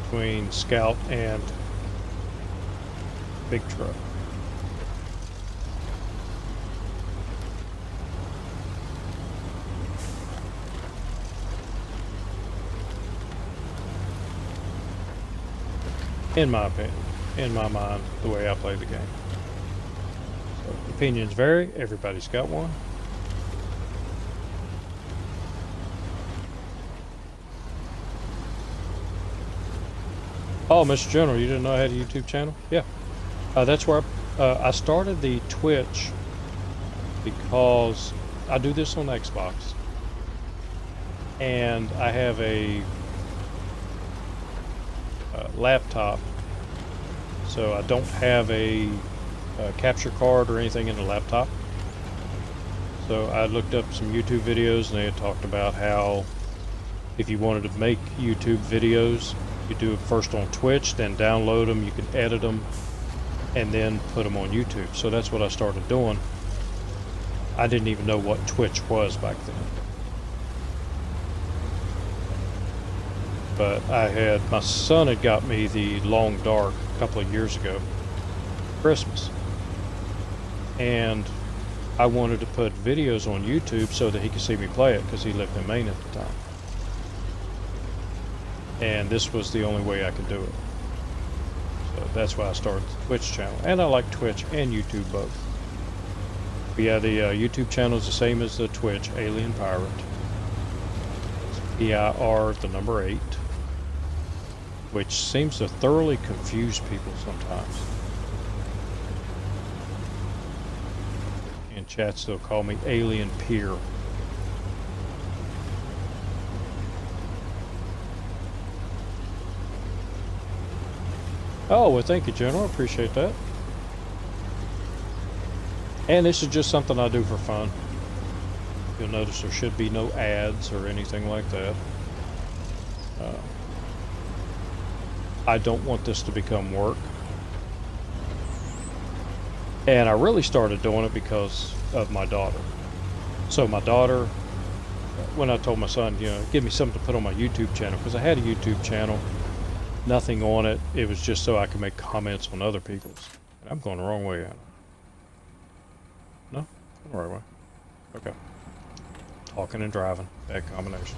between scout and big truck. In my opinion, in my mind, the way I play the game. So opinions vary, everybody's got one. Oh, Mr. General, you didn't know I had a YouTube channel? Yeah. That's where I started the Twitch because I do this on Xbox. And I have a laptop, so I don't have a capture card or anything in the laptop. So I looked up some YouTube videos and they had talked about how if you wanted to make YouTube videos, you do it first on Twitch, then download them, you can edit them, and then put them on YouTube. So that's what I started doing. I didn't even know what Twitch was back then. But my son had got me the Long Dark a couple of years ago, Christmas. And I wanted to put videos on YouTube so that he could see me play it, because he lived in Maine at the time. And this was the only way I could do it. So that's why I started the Twitch channel. And I like Twitch and YouTube both. But yeah, the YouTube channel is the same as the Twitch, Alien Pirate. It's PIR, the number 8. Which seems to thoroughly confuse people sometimes. In chat still call me Alien Peer. Oh, well, thank you, General. I appreciate that. And this is just something I do for fun. You'll notice there should be no ads or anything like that. I don't want this to become work. And I really started doing it because of my daughter. So my daughter, when I told my son, you know, give me something to put on my YouTube channel, because I had a YouTube channel, nothing on it. It was just so I could make comments on other people's. I'm going the wrong way, Anna. No? Going the right way. Okay. Talking and driving. Bad combination.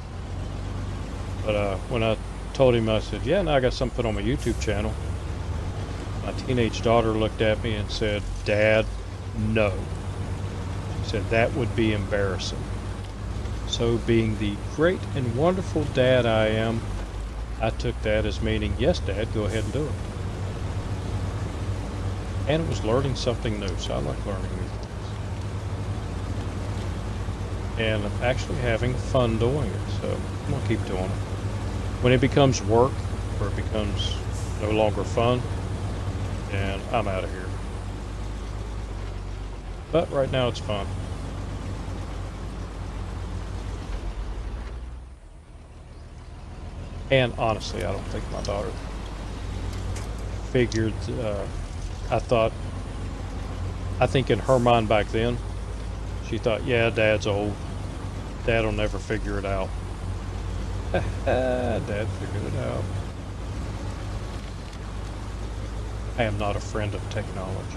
But when I told him, I said, yeah, now I got something put on my YouTube channel. My teenage daughter looked at me and said, Dad, no. She said, that would be embarrassing. So being the great and wonderful dad I am, I took that as meaning, yes, Dad, go ahead and do it. And it was learning something new, so I like learning new things. And I'm actually having fun doing it, so I'm gonna keep doing it. When it becomes work, or it becomes no longer fun, then I'm out of here. But right now it's fun. And honestly, I don't think my daughter figured, I think in her mind back then, she thought, yeah, Dad's old. Dad'll never figure it out. Dad figured it out. I am not a friend of technology.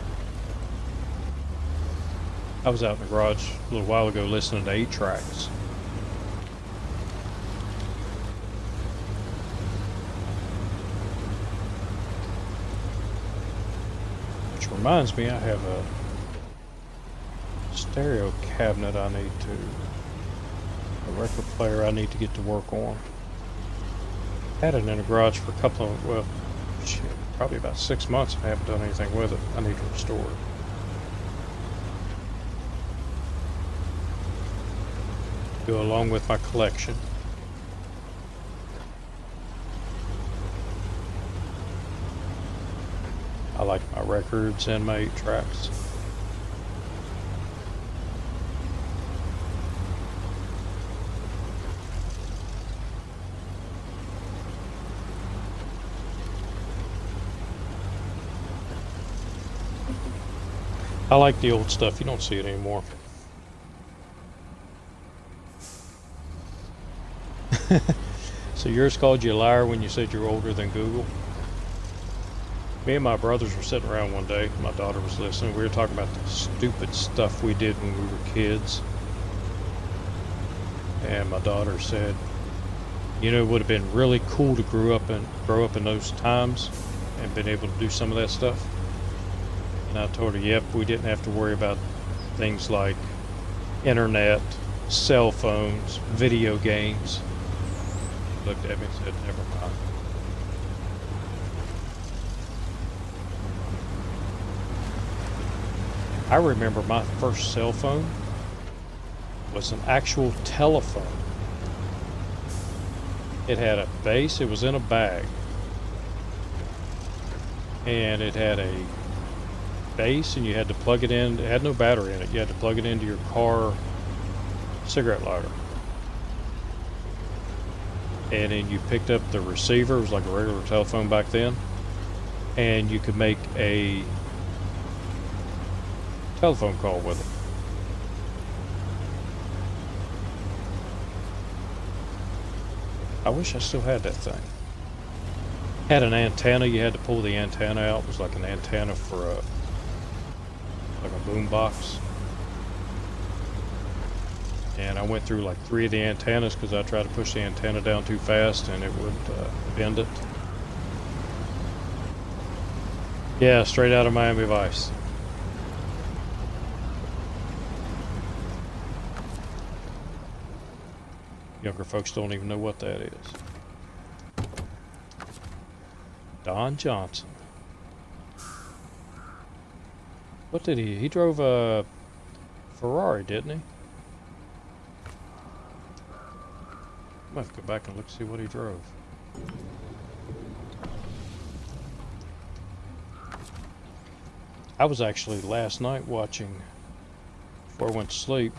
I was out in the garage a little while ago listening to 8 tracks. Which reminds me, I have a stereo cabinet a record player I need to get to work on. Had it in the garage for a couple of, well, shit, probably about 6 months. I haven't done anything with it. I need to restore it. Go along with my collection. I like my records and my 8 tracks. I like the old stuff. You don't see it anymore. So yours called you a liar when you said you're older than Google? Me and my brothers were sitting around one day. My daughter was listening. We were talking about the stupid stuff we did when we were kids. And my daughter said, you know, it would have been really cool to grow up in those times and been able to do some of that stuff. And I told her, yep, we didn't have to worry about things like internet, cell phones, video games. She looked at me and said, never mind. I remember my first cell phone was an actual telephone. It had a base, it was in a bag. And it had a base and you had to plug it in. It had no battery in it. You had to plug it into your car cigarette lighter. And then you picked up the receiver. It was like a regular telephone back then. And you could make a telephone call with it. I wish I still had that thing. Had an antenna. You had to pull the antenna out. It was like an antenna for like a boom box. And I went through like 3 of the antennas because I tried to push the antenna down too fast and it would bend it. Yeah, straight out of Miami Vice. Younger folks don't even know what that is. Don Johnson. What did he? He drove a Ferrari, didn't he? I'm gonna have to go back and look to see what he drove. I was actually last night watching, before I went to sleep,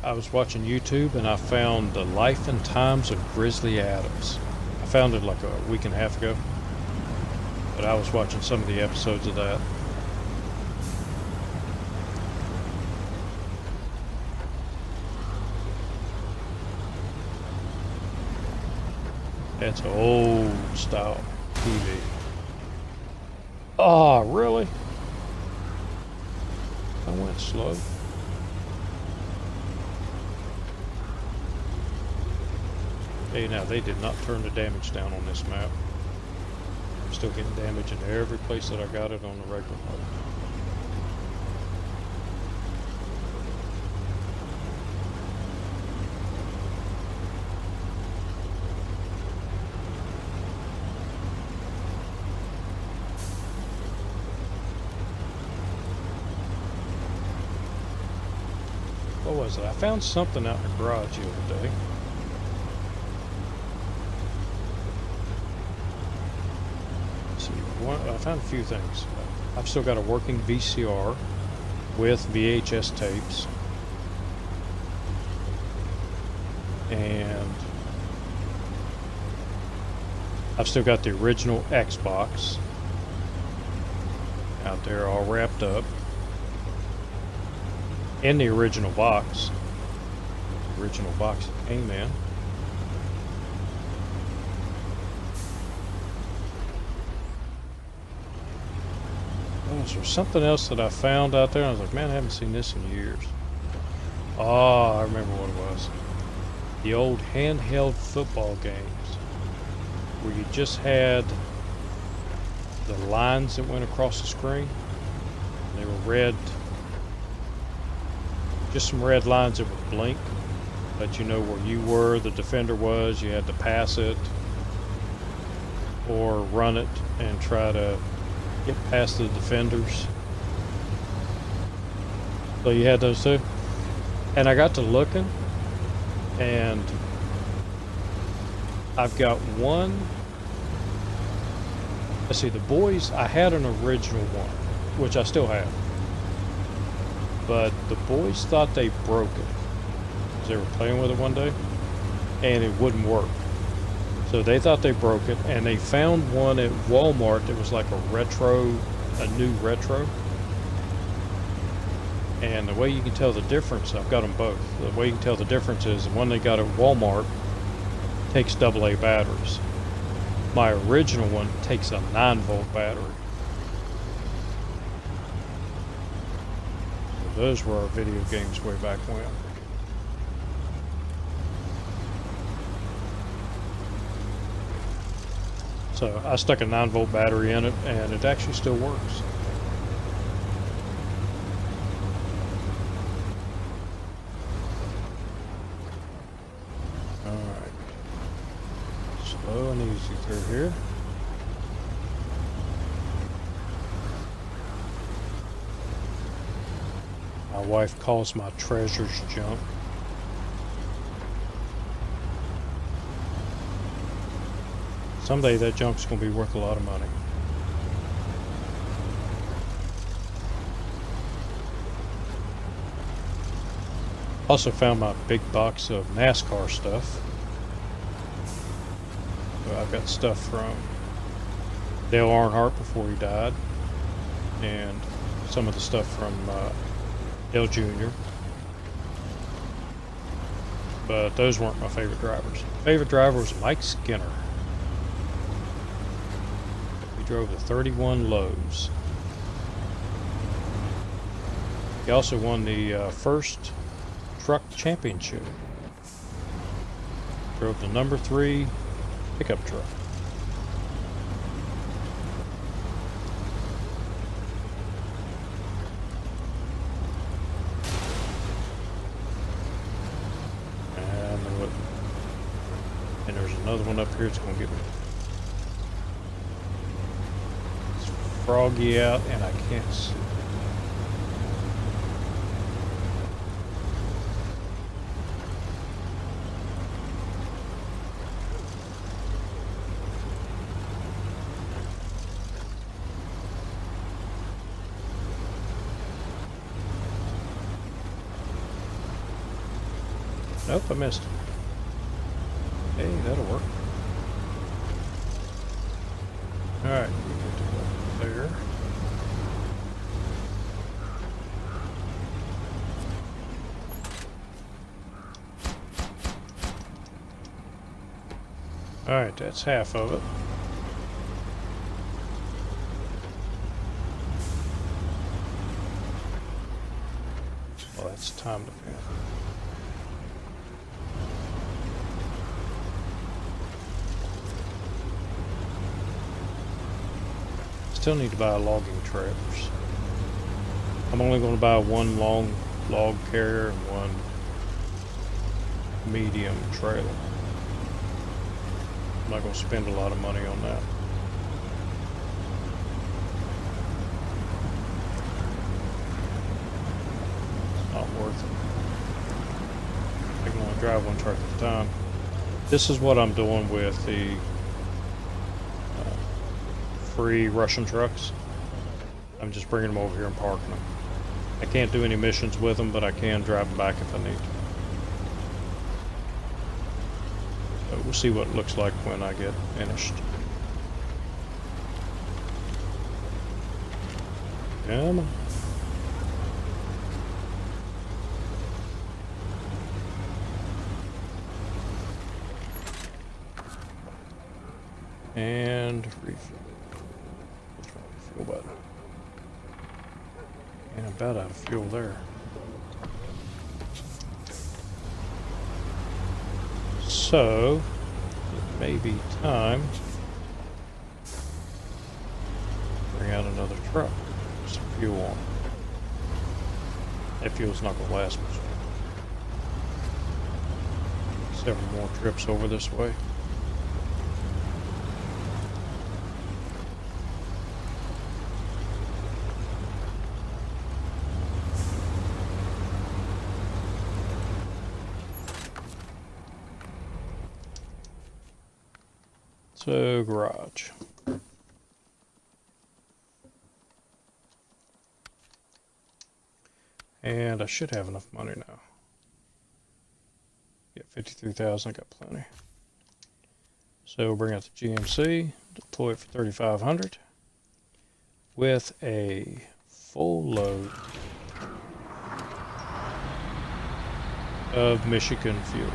I was watching YouTube and I found the life and times of Grizzly Adams. I found it like a week and a half ago, but I was watching some of the episodes of that. That's old style TV. Oh, really? I went slow. Hey, now they did not turn the damage down on this map. I'm still getting damage in every place that I got it on the regular mode. was it? I found something out in the garage the other day. Let's see, I found a few things. I've still got a working VCR with VHS tapes. And I've still got the original Xbox out there all wrapped up in the original box. The original box it came in. Oh, so there's something else that I found out there. I was like, man, I haven't seen this in years. Oh, I remember what it was. The old handheld football games where you just had the lines that went across the screen. They were red, just some red lines that would blink, let you know where you were, the defender was. You had to pass it or run it and try to get past the defenders. So you had those two. And I got to looking, and I've got one. Let's see, the boys, I had an original one, which I still have. But the boys thought they broke it, because they were playing with it one day, and it wouldn't work. So they thought they broke it, and they found one at Walmart that was like a new retro. And the way you can tell the difference, I've got them both. The way you can tell the difference is the one they got at Walmart takes AA batteries. My original one takes a 9-volt battery. So those were our video games way back when. So I stuck a 9-volt battery in it, and it actually still works. Slow and easy through here. My wife calls my treasures junk. Someday that junk's going to be worth a lot of money. Also found my big box of NASCAR stuff. I've got stuff from Dale Earnhardt before he died, and some of the stuff from Dale Jr. But those weren't my favorite drivers. My favorite driver was Mike Skinner. He drove the 31 Lowe's. He also won the first truck championship. Drove the number 3 pickup truck. And there's another one up here. It's going to get me. It's froggy out and I can't see. Nope, I missed it. Hey, that'll work. Alright, we get to go there. Alright, that's half of it. Well, that's time to finish. Still need to buy logging trailers. I'm only going to buy one long log carrier and one medium trailer. I'm not going to spend a lot of money on that. It's not worth it. only drive one truck at a time. This is what I'm doing with the free Russian trucks. I'm just bringing them over here and parking them. I can't do any missions with them, but I can drive them back if I need to. So we'll see what it looks like when I get finished. Come on. And refuel. What's my refuel button? And I'm about out of fuel there. So, it may be time to bring out another truck. Put some fuel on it. That fuel's not going to last much. Several more trips over this way. So, garage. And I should have enough money now. Yeah, 53,000, I got plenty. So, bring out the GMC, deploy it for 3,500 with a full load of Michigan fuel.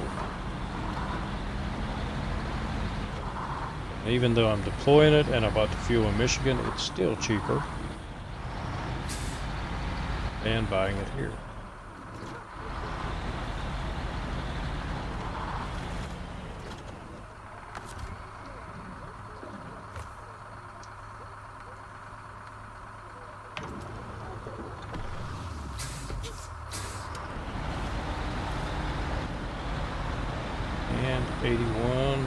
Even though I'm deploying it and I bought the fuel in Michigan, it's still cheaper than buying it here. And 81.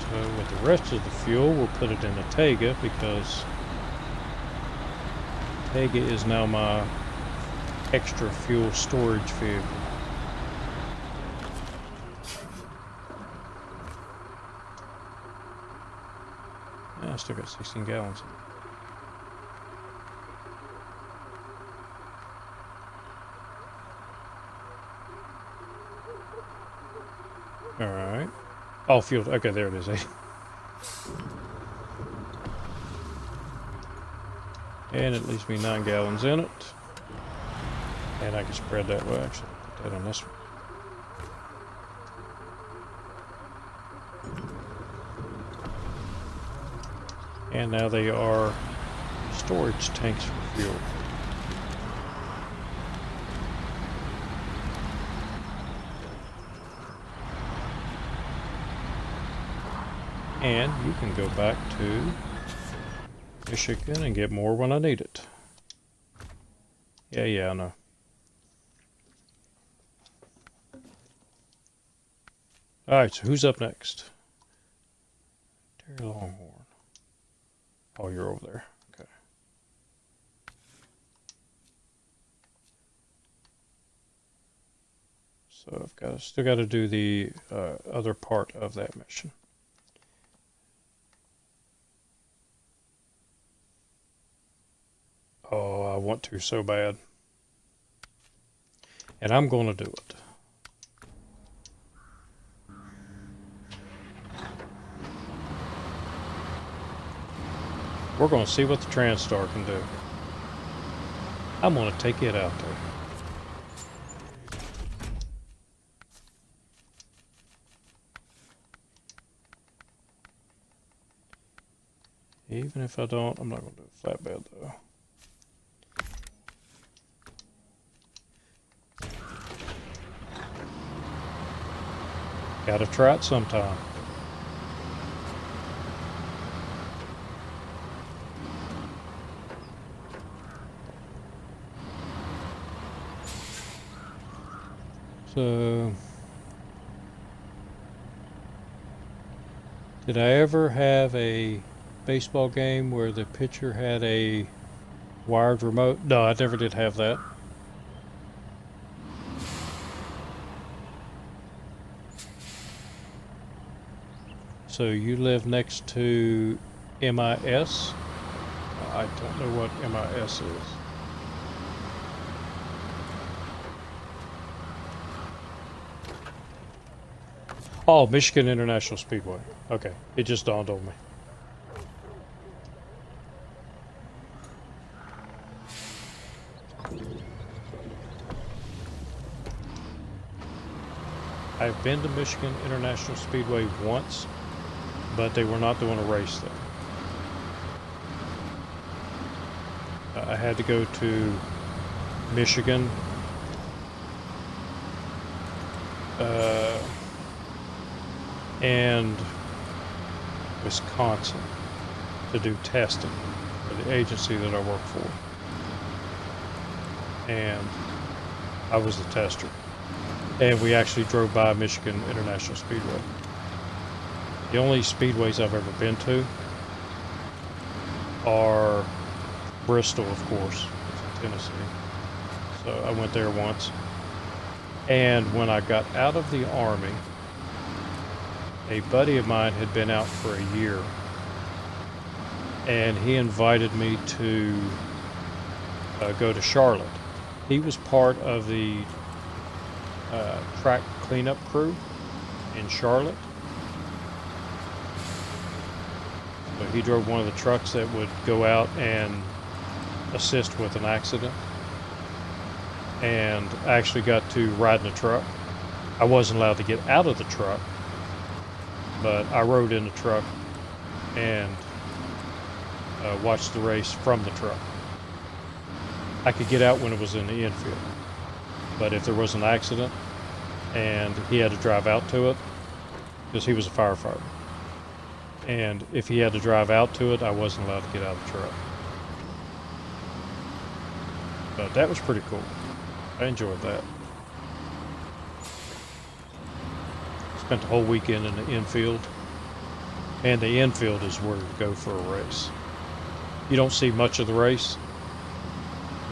So with the rest of the fuel, we'll put it in a Tega because Tega is now my extra fuel storage vehicle. I still got 16 gallons. All right. Oh, fuel. Okay, there it is. And it leaves me 9 gallons in it. And I can spread that way, actually. Put that on this one. And now they are storage tanks for fuel. And you can go back to Michigan and get more when I need it. Yeah, I know. Alright, so who's up next? Terry Longhorn. Oh, you're over there. Okay. So I've still got to do the other part of that mission. Oh, I want to so bad. And I'm going to do it. We're going to see what the TranStar can do. I'm going to take it out there. Even if I don't, I'm not going to do a flatbed though. Gotta try it sometime. So, did I ever have a baseball game where the pitcher had a wired remote? No, I never did have that. So you live next to MIS? I don't know what MIS is. Oh, Michigan International Speedway. Okay, it just dawned on me. I've been to Michigan International Speedway once, but they were not doing a race there. I had to go to Michigan, and Wisconsin to do testing for the agency that I work for. And I was the tester. And we actually drove by Michigan International Speedway. The only speedways I've ever been to are Bristol, of course, it's in Tennessee. So I went there once. And when I got out of the Army, a buddy of mine had been out for a year, and he invited me to go to Charlotte. He was part of the track cleanup crew in Charlotte. So he drove one of the trucks that would go out and assist with an accident, and I actually got to ride in the truck. I wasn't allowed to get out of the truck, but I rode in the truck and watched the race from the truck. I could get out when it was in the infield, but if there was an accident and he had to drive out to it, because he was a firefighter, and if he had to drive out to it, I wasn't allowed to get out of the truck. But that was pretty cool. I enjoyed that. Spent the whole weekend in the infield, and the infield is where to go for a race. You don't see much of the race,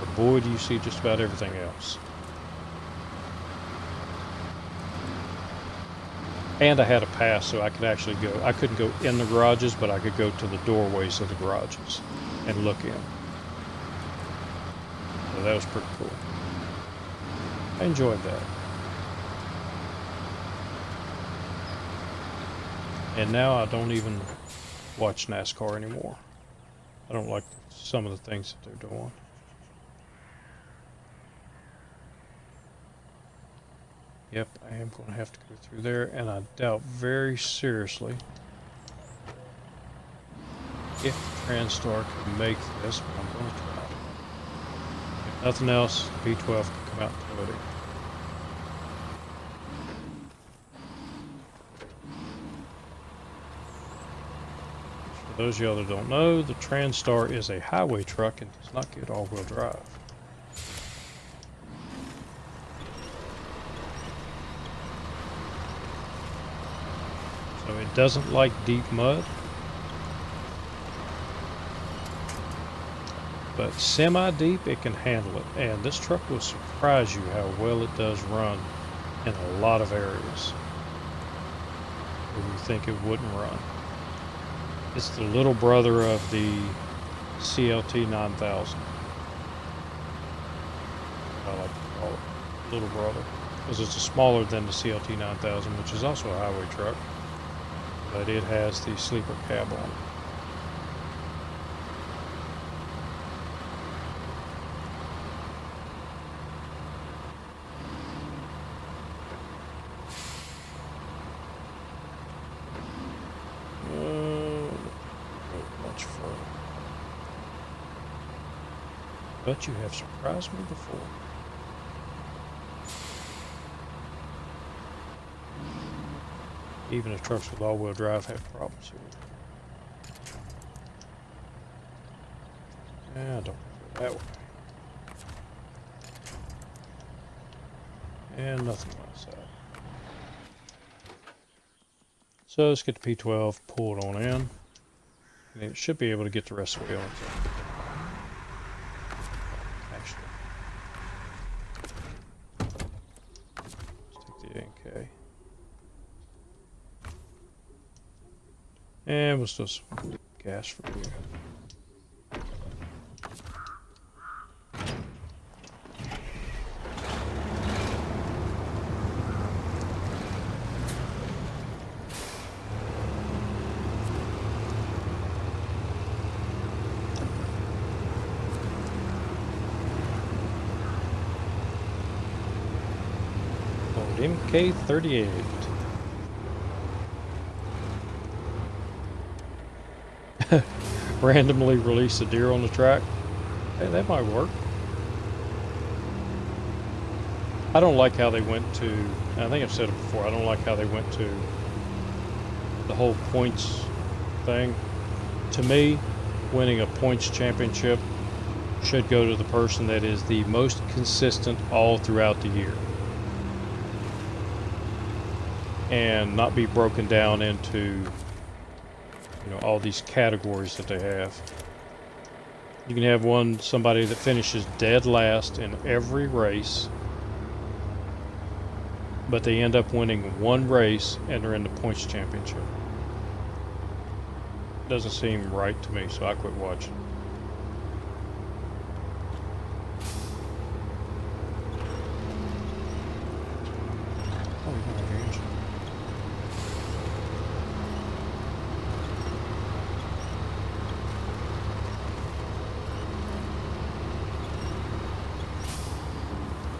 but boy, do you see just about everything else. And I had a pass, so I could actually go. I couldn't go in the garages, but I could go to the doorways of the garages and look in. So that was pretty cool. I enjoyed that. And now I don't even watch NASCAR anymore. I don't like some of the things that they're doing. Yep, I am going to have to go through there, and I doubt very seriously if TranStar can make this, but I'm going to try. If nothing else, B12 can come out and tow it. For those of y'all that don't know, the TranStar is a highway truck and does not get all-wheel drive. So it doesn't like deep mud, but semi-deep it can handle it, and this truck will surprise you how well it does run in a lot of areas where you think it wouldn't run. It's the little brother of the CLT 9000. I like to call it little brother, because it's smaller than the CLT 9000, which is also a highway truck, but it has the sleeper cab on it. Much further. But you have surprised me before. Even the trucks with all-wheel drive have problems here. Yeah, I don't go that way. And nothing on that side. So let's get the P12 pulled on in. And it should be able to get the rest of the way on. Actually, let's take the NK. And we'll still some gas for you. MK38. Randomly release a deer on the track. Hey, that might work. I don't like how they went to, I think I've said it before, I don't like how they went to the whole points thing. To me, winning a points championship should go to the person that is the most consistent all throughout the year. And not be broken down into, all these categories that they have. You can have somebody that finishes dead last in every race, but they end up winning one race and they're in the points championship. Doesn't seem right to me, so I quit watching.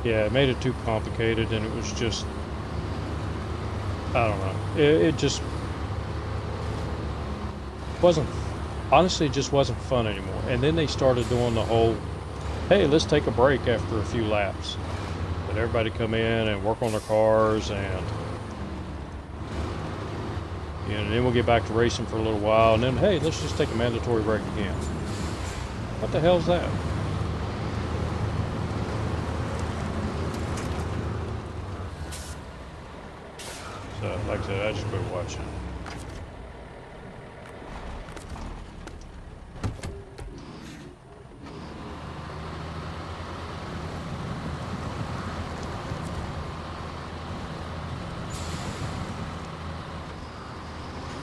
Yeah, it made it too complicated, and it was just, I don't know. It just wasn't, honestly, it just wasn't fun anymore. And then they started doing the whole, hey, let's take a break after a few laps. Let everybody come in and work on their cars, and then we'll get back to racing for a little while, and then, hey, let's just take a mandatory break again. What the hell's that? So, like I said, I just quit watching.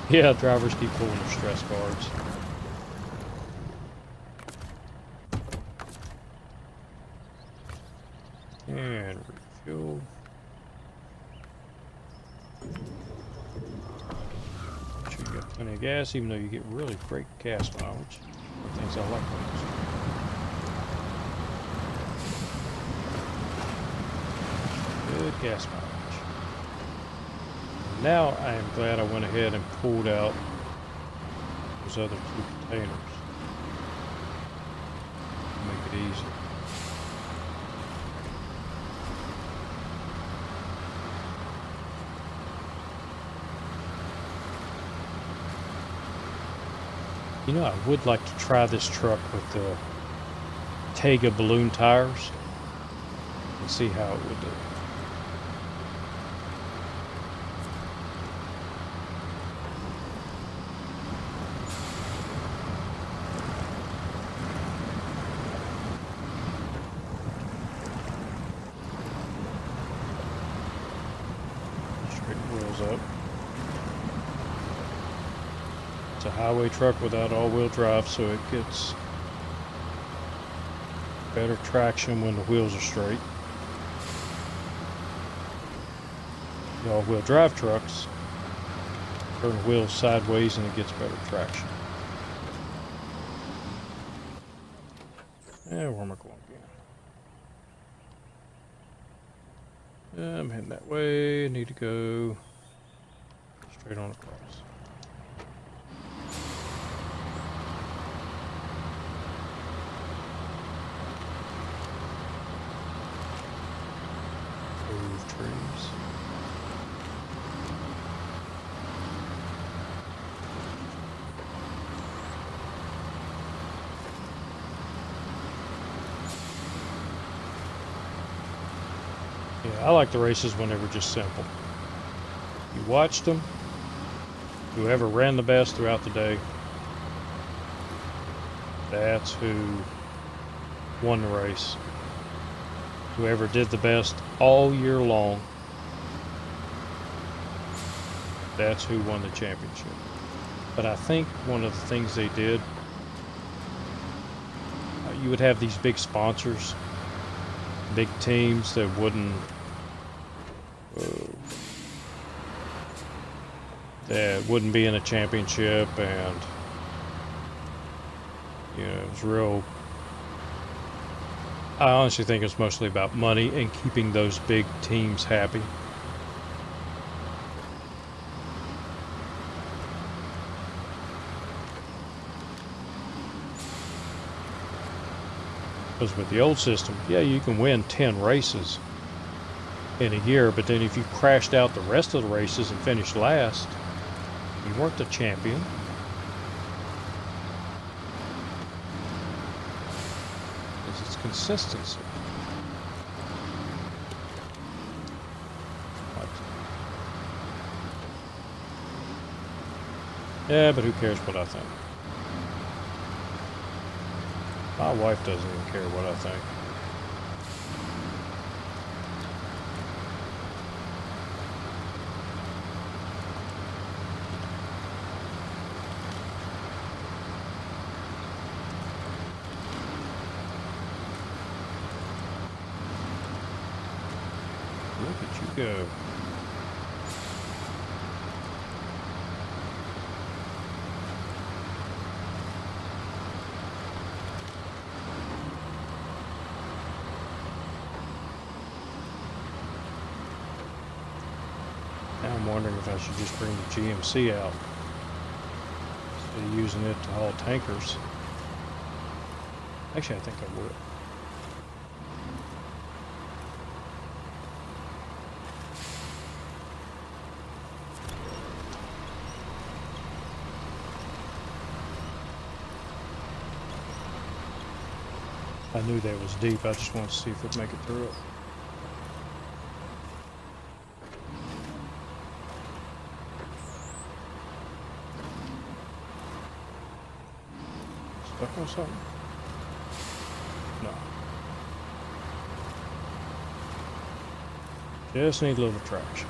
Yeah, drivers keep pulling their stress cards. And refuel. Make sure you got plenty of gas, even though you get really great gas mileage. One of the things I like most. Good gas mileage. Now I am glad I went ahead and pulled out those other two containers. Make it easy. I would like to try this truck with the Tega balloon tires and see how it would do. Up. It's a highway truck without all-wheel drive, so it gets better traction when the wheels are straight. The all-wheel drive trucks turn the wheels sideways and it gets better traction. And where am I going again? I'm heading that way. I need to go straight on across. Move trees. Yeah, I like the races when they were just simple. You watched them. Whoever ran the best throughout the day, that's who won the race. Whoever did the best all year long, that's who won the championship. But I think one of the things they did, you would have these big sponsors, big teams that wouldn't be in a championship, and you know, it was real. I honestly think it's mostly about money and keeping those big teams happy. Because with the old system, yeah, you can win 10 races in a year, but then if you crashed out the rest of the races and finished last, you weren't the champion. Because it's consistency. Yeah, but who cares what I think? My wife doesn't even care what I think. Look at you go. Now I'm wondering if I should just bring the GMC out instead of using it to haul tankers. Actually, I think I would. I knew that was deep. I just wanted to see if it'd make it through it. Stuck on something? No. Just need a little traction.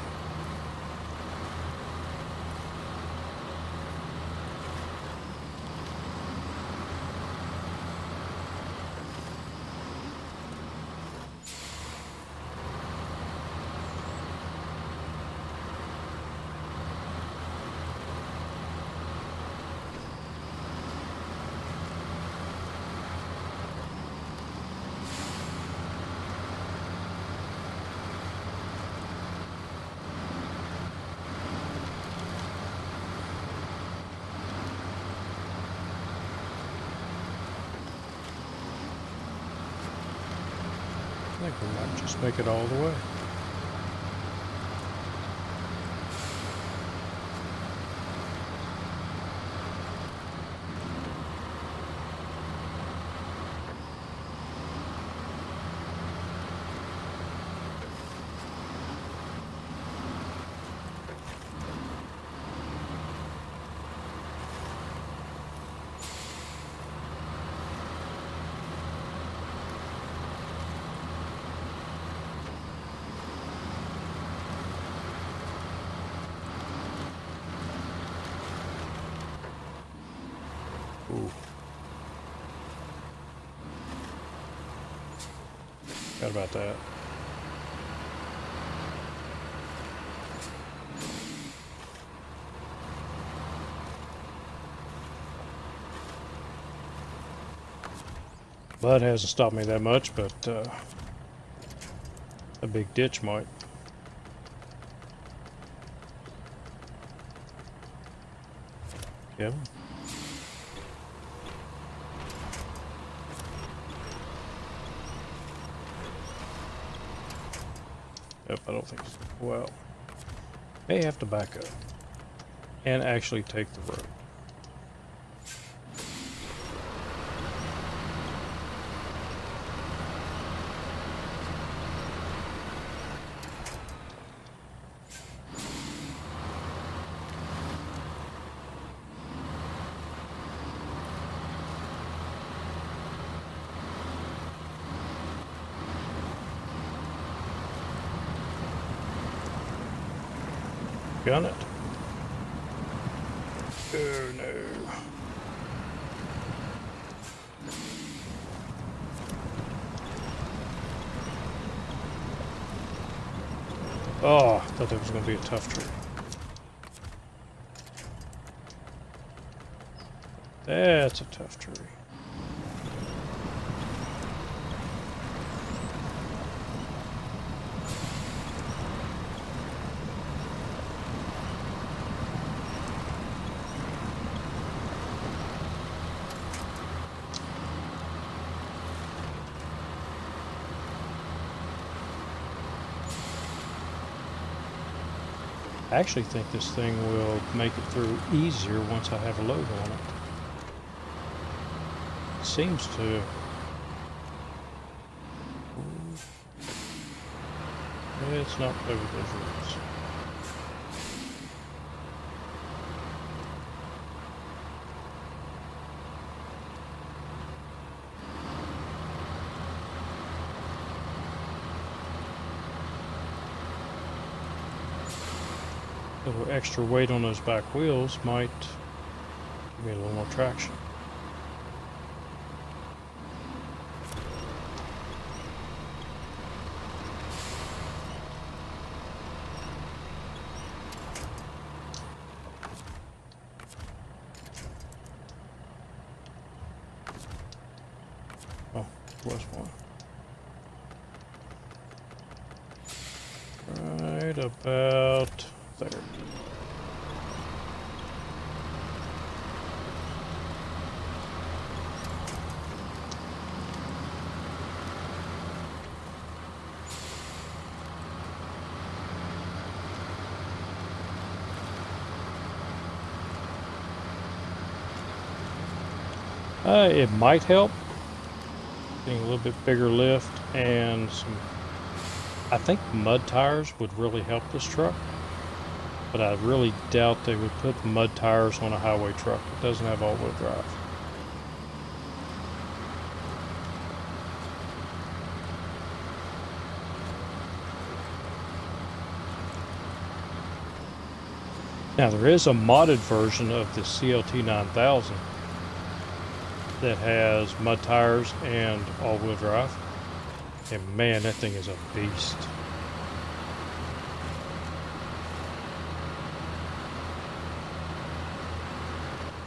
I think we might just make it all the way. Ooh. Forgot about that. But it hasn't stopped me that much, but a big ditch might. Kevin? Yep, I don't think so. Well, may have to back up and actually take the road. Gun it. Oh no. Oh, I thought that was going to be a tough tree. That's a tough tree. I actually think this thing will make it through easier once I have a load on it. It seems to. It's not play with those rules. A little extra weight on those back wheels might give me a little more traction. Oh, there was one. Right about there. It might help getting a little bit bigger lift and some. I think mud tires would really help this truck, but I really doubt they would put mud tires on a highway truck. It doesn't have all-wheel drive. Now there is a modded version of the CLT 9000 that has mud tires and all-wheel drive. And man, that thing is a beast.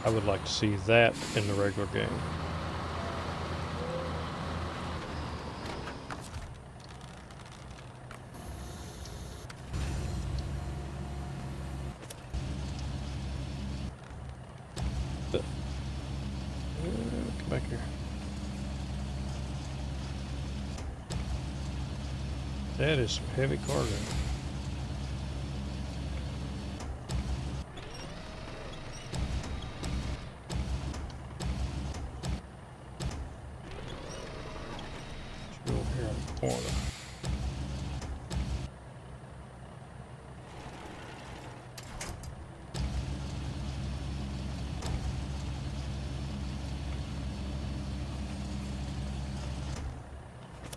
I would like to see that in the regular game. Come back here. That is some heavy cargo. Let's go over here in the corner.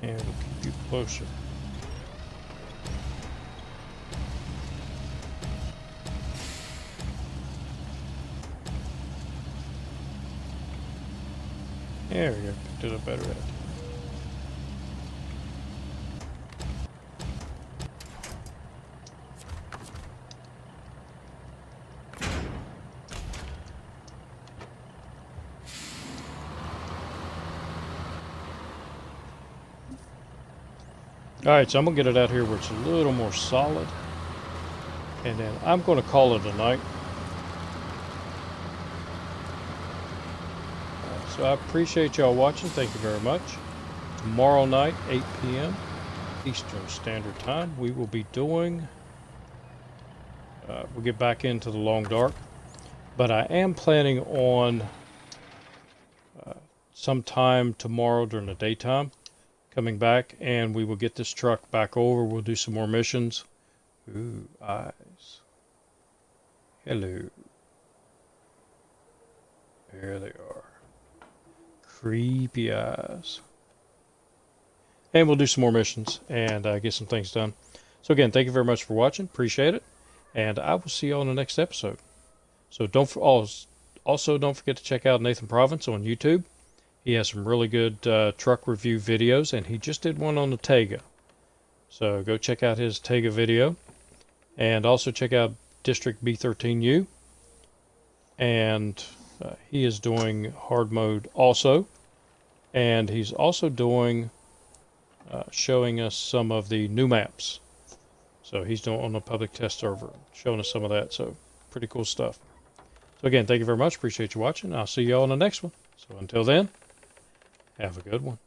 And we'll keep you closer. There we go, picked it up better at. Alright, so I'm going to get it out here where it's a little more solid. And then I'm going to call it a night. So I appreciate y'all watching. Thank you very much. Tomorrow night, 8 p.m. Eastern Standard Time, we will be doing... we'll get back into the Long Dark. But I am planning on sometime tomorrow during the daytime coming back, and we will get this truck back over. We'll do some more missions. Ooh, eyes. Hello. There they are. Creepy eyes. And we'll do some more missions and get some things done. So again, thank you very much for watching. Appreciate it. And I will see you all in the next episode. So also don't forget to check out Nathan Province on YouTube. He has some really good truck review videos, and he just did one on the Tega. So go check out his Tega video, and also check out District B13U. And he is doing hard mode also, and he's also doing showing us some of the new maps. So he's doing on a public test server, showing us some of that. So pretty cool stuff. So again, thank you very much. Appreciate you watching. I'll see you all in the next one. So until then, have a good one.